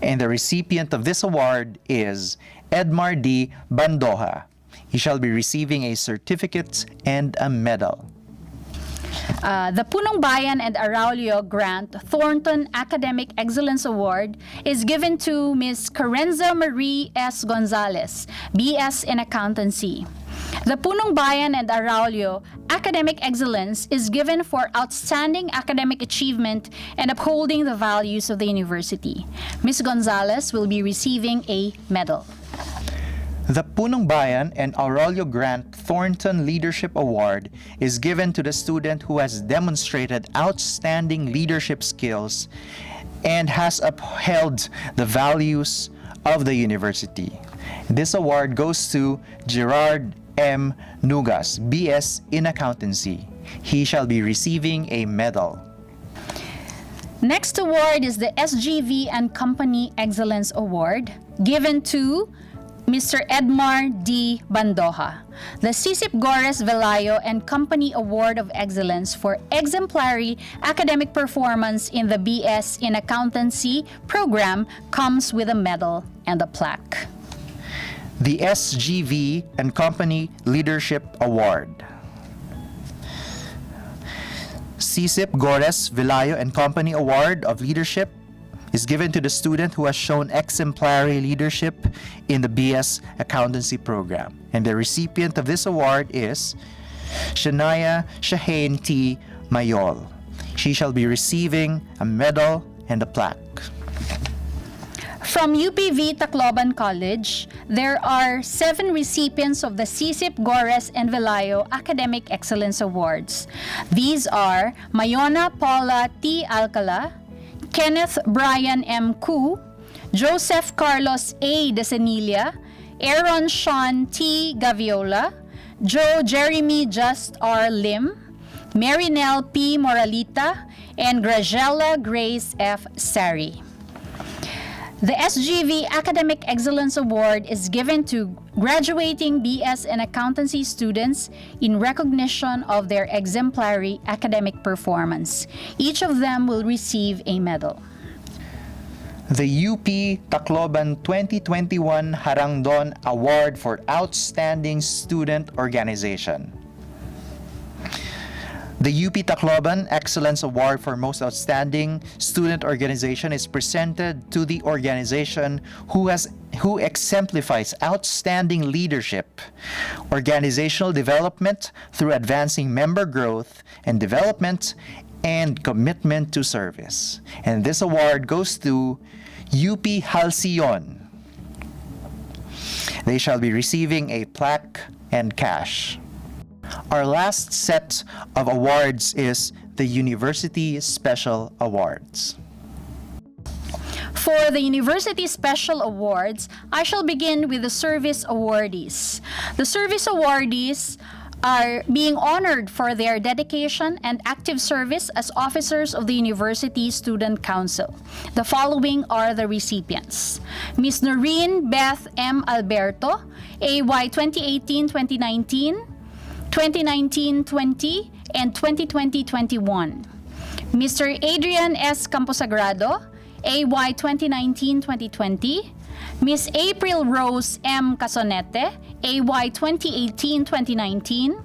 And the recipient of this award is Edmar D. Bandoja. He shall be receiving a certificate and a medal. The Punong Bayan and Araulio Grant Thornton Academic Excellence Award is given to Ms. Carenza Marie S. Gonzalez, BS in Accountancy. The Punong Bayan and Araulio Academic Excellence is given for outstanding academic achievement and upholding the values of the university. Ms. Gonzalez will be receiving a medal. The Punong Bayan and Aurelio Grant Thornton Leadership Award is given to the student who has demonstrated outstanding leadership skills and has upheld the values of the university. This award goes to Gerard M. Nugas, BS in Accountancy. He shall be receiving a medal. Next award is the SGV and Company Excellence Award, given to Mr. Edmar D. Bandoja. The Sisip Gores Velayo and Company Award of Excellence for exemplary academic performance in the BS in Accountancy program comes with a medal and a plaque. The SGV and Company Leadership Award. Sisip Gores Velayo and Company Award of Leadership is given to the student who has shown exemplary leadership in the BS Accountancy program. And the recipient of this award is Shania Shaheen T. Mayol. She shall be receiving a medal and a plaque. From UPV Tacloban College, there are 7 recipients of the Sisip Gores and Velayo Academic Excellence Awards. These are Mayona Paula T. Alcala, Kenneth Brian M. Koo, Joseph Carlos A. Desenilia, Aaron Sean T. Gaviola, Joe Jeremy Just R. Lim, Marinelle P. Moralita, and Graciela Grace F. Sari. The SGV Academic Excellence Award is given to graduating BS and accountancy students in recognition of their exemplary academic performance. Each of them will receive a medal. The UP Tacloban 2021 Harangdon Award for Outstanding Student Organization. The UP Tacloban Excellence Award for Most Outstanding Student Organization is presented to the organization who exemplifies outstanding leadership, organizational development through advancing member growth and development, and commitment to service. And this award goes to UP Halcyon. They shall be receiving a plaque and cash. Our last set of awards is the University Special Awards. For the University Special Awards, I shall begin with the Service Awardees. The Service Awardees are being honored for their dedication and active service as officers of the University Student Council. The following are the recipients: Ms. Noreen Beth M. Alberto, AY 2018-2019, 2019-20, and 2020-21. Mr. Adrian S. Camposagrado, AY 2019-2020. Ms. April Rose M. Casonete, AY 2018-2019.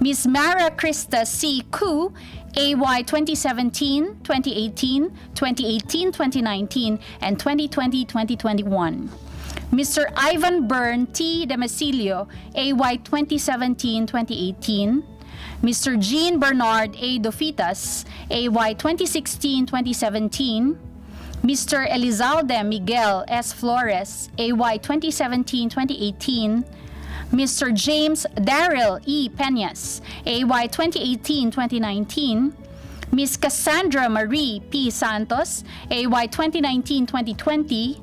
Ms. Mara Krista C. Koo, AY 2017, 2018, 2018-2019, and 2020-2021. Mr. Ivan Byrne T. Demesilio, AY 2017-2018. Mr. Jean Bernard A. Dofitas, AY 2016-2017. Mr. Elizalde Miguel S. Flores, AY 2017-2018. Mr. James Daryl E. Peñas, AY 2018-2019. Ms. Cassandra Marie P. Santos, AY 2019-2020.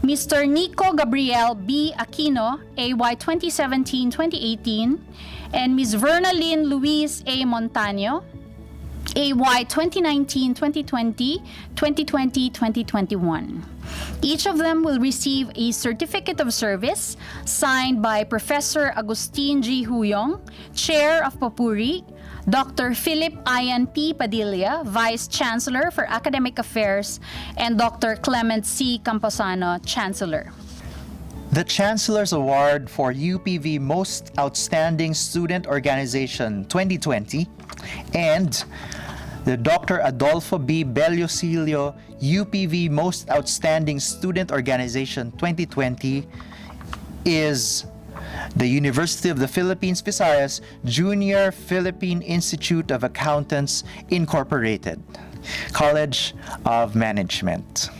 Mr. Nico Gabriel B. Aquino, AY 2017-2018, and Ms. Vernalyn Louise A. Montaño, AY 2019-2020, 2020-2021. Each of them will receive a certificate of service signed by Professor Agustin G. Huyong, Chair of Papuri, Dr. Philip Ian P. Padilla, Vice Chancellor for Academic Affairs, and Dr. Clement C. Camposano, Chancellor. The Chancellor's Award for UPV Most Outstanding Student Organization 2020 and the Dr. Adolfo B. Bellosilio UPV Most Outstanding Student Organization 2020 is the University of the Philippines Visayas Junior Philippine Institute of Accountants Incorporated, College of Management.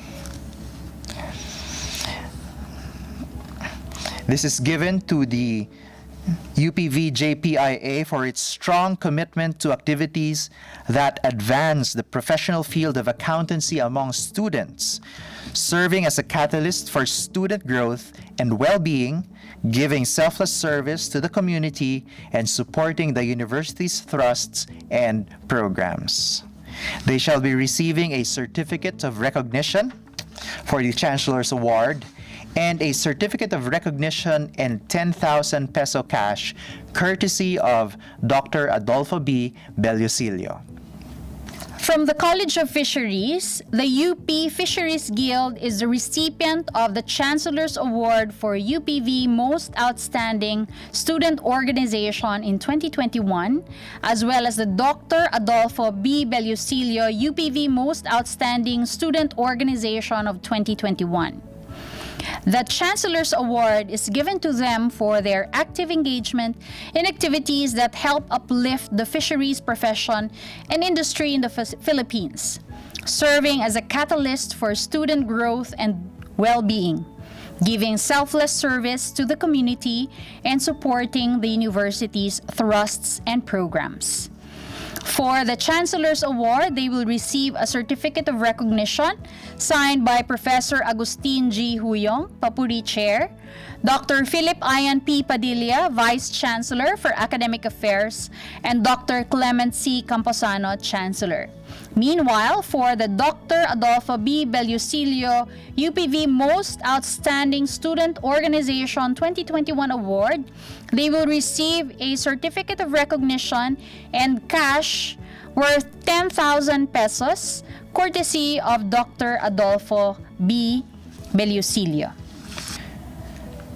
This is given to the UPV JPIA for its strong commitment to activities that advance the professional field of accountancy among students, serving as a catalyst for student growth and well-being, giving selfless service to the community, and supporting the university's thrusts and programs. They shall be receiving a certificate of recognition for the Chancellor's Award and a certificate of recognition and 10,000 peso cash courtesy of Dr. Adolfo B. Bellusilio. From the College of Fisheries, the UP Fisheries Guild is the recipient of the Chancellor's Award for UPV Most Outstanding Student Organization in 2021, as well as the Dr. Adolfo B. Bellusilio UPV Most Outstanding Student Organization of 2021. The Chancellor's Award is given to them for their active engagement in activities that help uplift the fisheries profession and industry in the Philippines, serving as a catalyst for student growth and well-being, giving selfless service to the community, and supporting the university's thrusts and programs. For the Chancellor's Award, they will receive a certificate of recognition signed by Professor Agustin G. Huyong, Papuri Chair, Dr. Philip Ian P. Padilla, Vice Chancellor for Academic Affairs, and Dr. Clement C. Camposano, Chancellor. Meanwhile, for the Dr. Adolfo B. Bellusilio UPV Most Outstanding Student Organization 2021 Award, they will receive a certificate of recognition and cash worth 10,000 pesos, courtesy of Dr. Adolfo B. Bellusilio.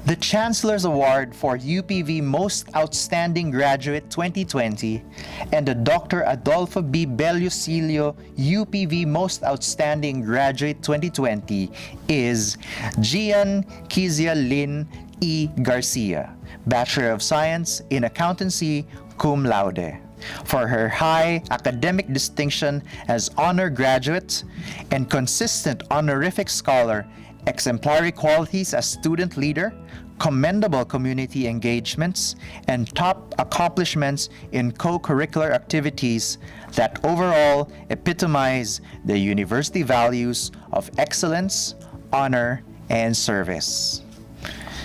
The Chancellor's Award for UPV Most Outstanding Graduate 2020 and the Dr. Adolfo B. Bellusilio UPV Most Outstanding Graduate 2020 is Gian Kizia Lynn E. Garcia, Bachelor of Science in Accountancy, cum laude, for her high academic distinction as honor graduate and consistent honorific scholar, exemplary qualities as student leader, commendable community engagements, and top accomplishments in co-curricular activities that overall epitomize the university values of excellence, honor, and service.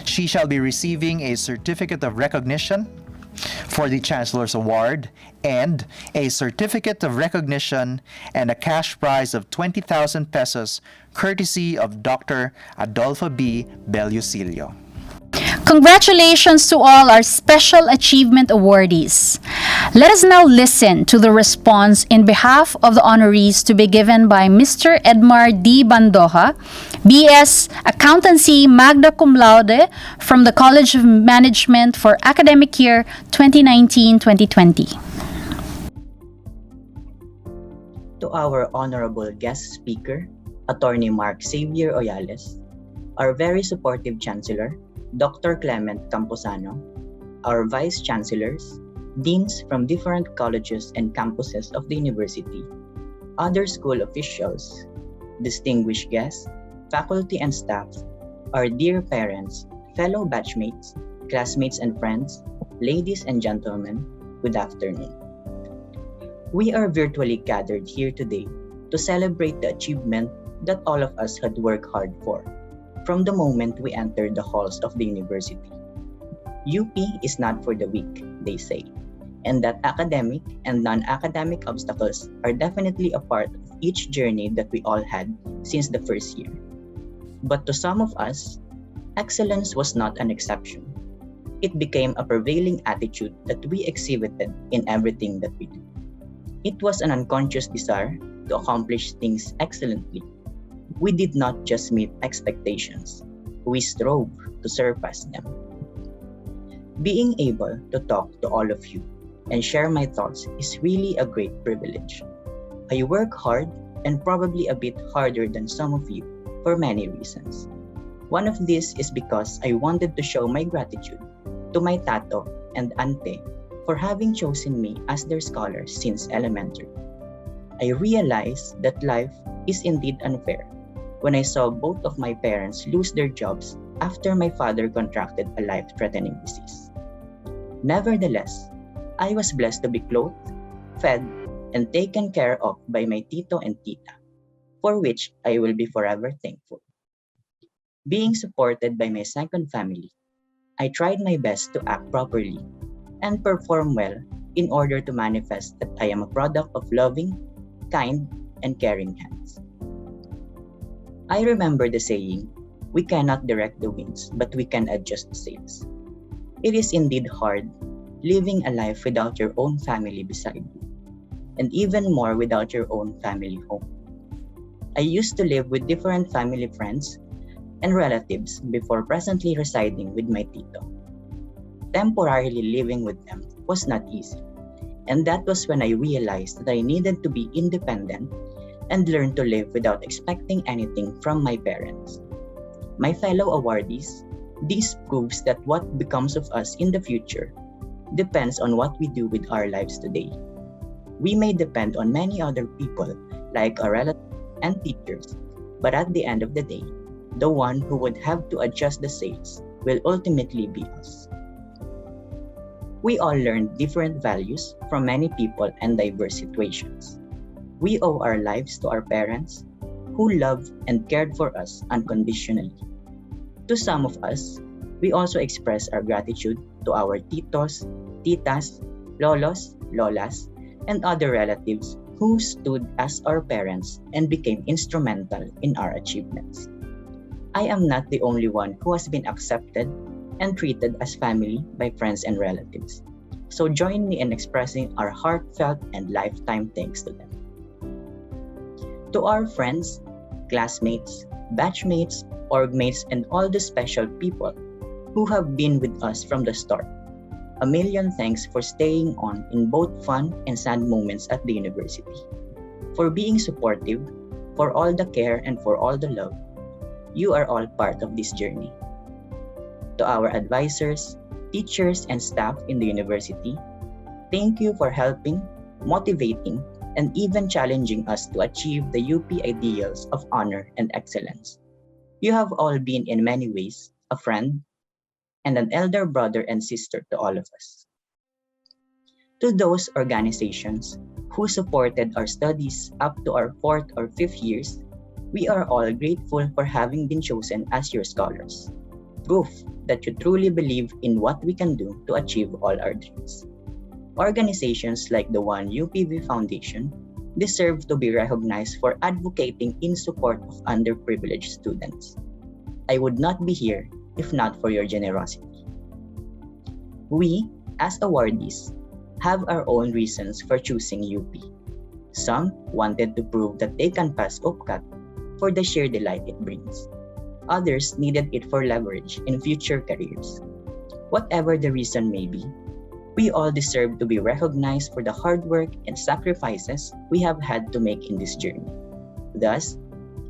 She shall be receiving a certificate of recognition for the Chancellor's Award and a certificate of recognition and a cash prize of 20,000 pesos courtesy of Dr. Adolfo B. Bellusilio. Congratulations to all our Special Achievement Awardees. Let us now listen to the response in behalf of the honorees to be given by Mr. Edmar D. Bandoja, BS Accountancy Magna Cum Laude from the College of Management for academic year 2019-2020. To our honorable guest speaker, Attorney Mark Xavier Oyales, our very supportive Chancellor, Dr. Clement Camposano, our Vice Chancellors, Deans from different colleges and campuses of the university, other school officials, distinguished guests, faculty and staff, our dear parents, fellow batchmates, classmates and friends, ladies and gentlemen, good afternoon. We are virtually gathered here today to celebrate the achievement that all of us had worked hard for from the moment we entered the halls of the university. UP is not for the weak, they say, and that academic and non-academic obstacles are definitely a part of each journey that we all had since the first year. But to some of us, excellence was not an exception. It became a prevailing attitude that we exhibited in everything that we do. It was an unconscious desire to accomplish things excellently. We did not just meet expectations, we strove to surpass them. Being able to talk to all of you and share my thoughts is really a great privilege. I work hard and probably a bit harder than some of you for many reasons. One of these is because I wanted to show my gratitude to my tato and ante for having chosen me as their scholar since elementary. I realized that life is indeed unfair when I saw both of my parents lose their jobs after my father contracted a life-threatening disease. Nevertheless, I was blessed to be clothed, fed, and taken care of by my tito and tita, for which I will be forever thankful. Being supported by my second family, I tried my best to act properly and perform well in order to manifest that I am a product of loving, kind, and caring hands. I remember the saying, "We cannot direct the winds, but we can adjust the sails." It is indeed hard living a life without your own family beside you, and even more without your own family home. I used to live with different family friends and relatives before presently residing with my tito. Temporarily living with them was not easy, and that was when I realized that I needed to be independent and learn to live without expecting anything from my parents. My fellow awardees, this proves that what becomes of us in the future depends on what we do with our lives today. We may depend on many other people, like our relatives and teachers, but at the end of the day, the one who would have to adjust the sails will ultimately be us. We all learn different values from many people and diverse situations. We owe our lives to our parents, who loved and cared for us unconditionally. To some of us, we also express our gratitude to our titos, titas, lolos, lolas, and other relatives who stood as our parents and became instrumental in our achievements. I am not the only one who has been accepted and treated as family by friends and relatives. So join me in expressing our heartfelt and lifetime thanks to them. To our friends, classmates, batchmates, orgmates, and all the special people who have been with us from the start, a million thanks for staying on in both fun and sad moments at the university, for being supportive, for all the care and for all the love. You are all part of this journey. To our advisors, teachers, and staff in the university, thank you for helping, motivating, and even challenging us to achieve the UP ideals of honor and excellence. You have all been in many ways a friend and an elder brother and sister to all of us. To those organizations who supported our studies up to our 4th or 5th years, we are all grateful for having been chosen as your scholars. Proof that you truly believe in what we can do to achieve all our dreams. Organizations like the One UPV Foundation deserve to be recognized for advocating in support of underprivileged students. I would not be here if not for your generosity. We, as awardees, have our own reasons for choosing UP. Some wanted to prove that they can pass UPCAT for the sheer delight it brings. Others needed it for leverage in future careers. Whatever the reason may be, we all deserve to be recognized for the hard work and sacrifices we have had to make in this journey. Thus,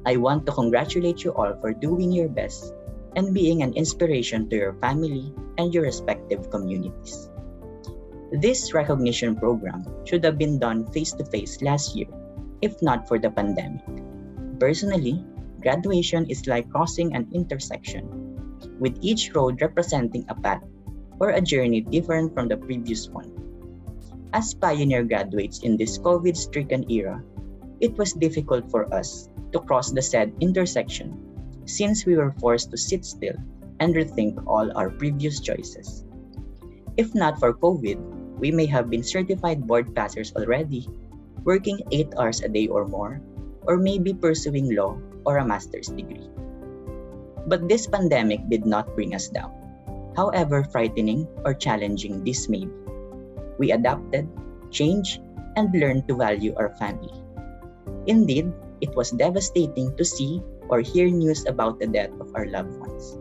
I want to congratulate you all for doing your best and being an inspiration to your family and your respective communities. This recognition program should have been done face-to-face last year, if not for the pandemic. Personally, graduation is like crossing an intersection, with each road representing a path or a journey different from the previous one. As pioneer graduates in this COVID-stricken era, it was difficult for us to cross the said intersection since we were forced to sit still and rethink all our previous choices. If not for COVID, we may have been certified board passers already, working 8 hours a day or more, or maybe pursuing law or a master's degree. But this pandemic did not bring us down, however frightening or challenging this may be. We adapted, changed, and learned to value our family. Indeed, it was devastating to see or hear news about the death of our loved ones.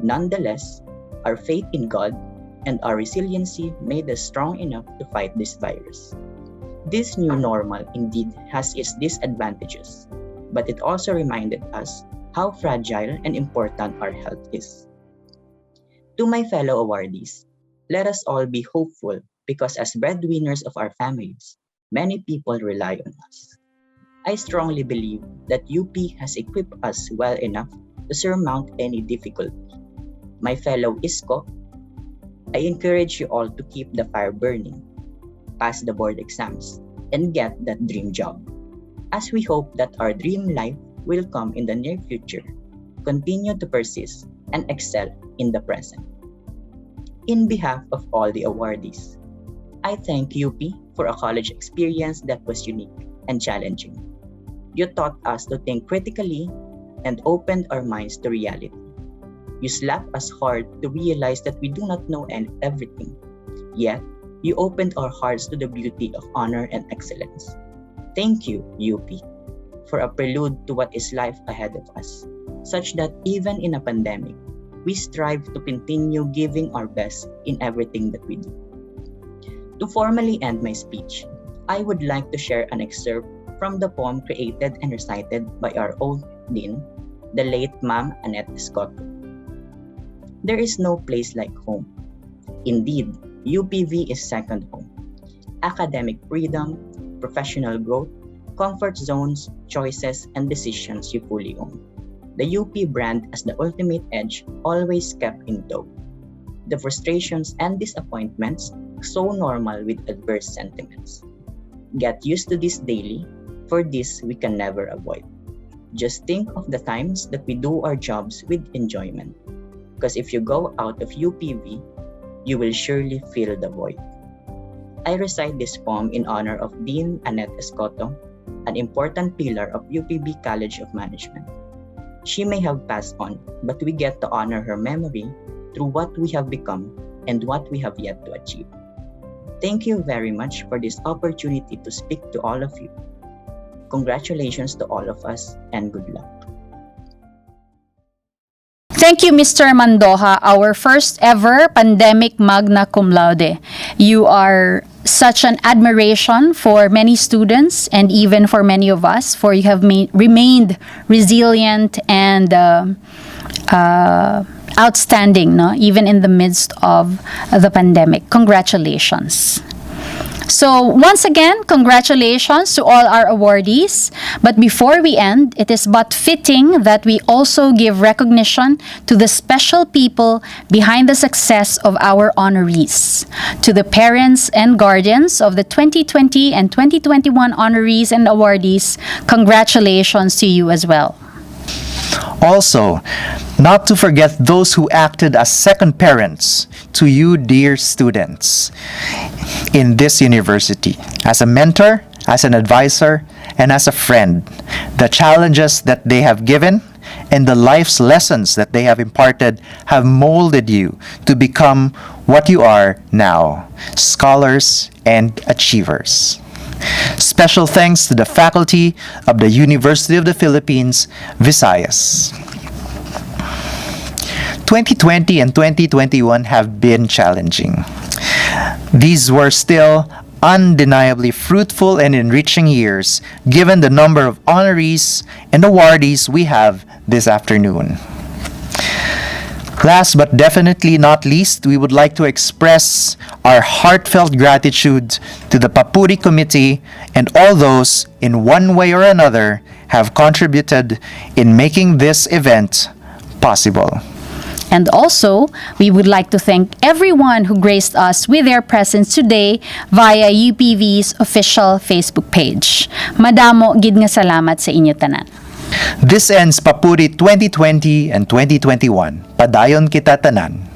Nonetheless, our faith in God and our resiliency made us strong enough to fight this virus. This new normal indeed has its disadvantages, but it also reminded us how fragile and important our health is. To my fellow awardees, let us all be hopeful because as breadwinners of our families, many people rely on us. I strongly believe that UP has equipped us well enough to surmount any difficulty. My fellow ISCO, I encourage you all to keep the fire burning, pass the board exams, and get that dream job. As we hope that our dream life will come in the near future, continue to persist and excel in the present. In behalf of all the awardees, I thank UP for a college experience that was unique, and challenging. You taught us to think critically and opened our minds to reality. You slapped us hard to realize that we do not know everything. Yet, you opened our hearts to the beauty of honor and excellence. Thank you, UP, for a prelude to what is life ahead of us, such that even in a pandemic, we strive to continue giving our best in everything that we do. To formally end my speech, I would like to share an excerpt from the poem created and recited by our own Dean, the late Ma'am Annette Escoto. There is no place like home. Indeed, UPV is second home. Academic freedom, professional growth, comfort zones, choices, and decisions you fully own. The UP brand as the ultimate edge always kept in tow. The frustrations and disappointments so normal with adverse sentiments. Get used to this daily, for this we can never avoid. Just think of the times that we do our jobs with enjoyment. Because if you go out of UPV, you will surely feel the void. I recite this poem in honor of Dean Annette Escoto, an important pillar of UPB College of Management. She may have passed on, but we get to honor her memory through what we have become and what we have yet to achieve. Thank you very much for this opportunity to speak to all of you. Congratulations to all of us and good luck. Thank you, Mr. Mandoja, our first ever pandemic magna cum laude. You are such an admiration for many students and even for many of us, for you have remained resilient and outstanding, no? Even in the midst of the pandemic. Congratulations. So once again, congratulations to all our awardees. But before we end, it is but fitting that we also give recognition to the special people behind the success of our honorees. To the parents and guardians of the 2020 and 2021 honorees and awardees, congratulations to you as well. Also, not to forget those who acted as second parents to you, dear students, in this university, as a mentor, as an advisor, and as a friend. The challenges that they have given and the life's lessons that they have imparted have molded you to become what you are now, scholars and achievers. Special thanks to the faculty of the University of the Philippines, Visayas. 2020 and 2021 have been challenging. These were still undeniably fruitful and enriching years given the number of honorees and awardees we have this afternoon. Last but definitely not least, we would like to express our heartfelt gratitude to the Papuri Committee and all those in one way or another have contributed in making this event possible. And also, we would like to thank everyone who graced us with their presence today via UPV's official Facebook page. Madamo gid nga salamat sa inyo tanan. This ends Papuri 2020 and 2021. Padayon kita tanan.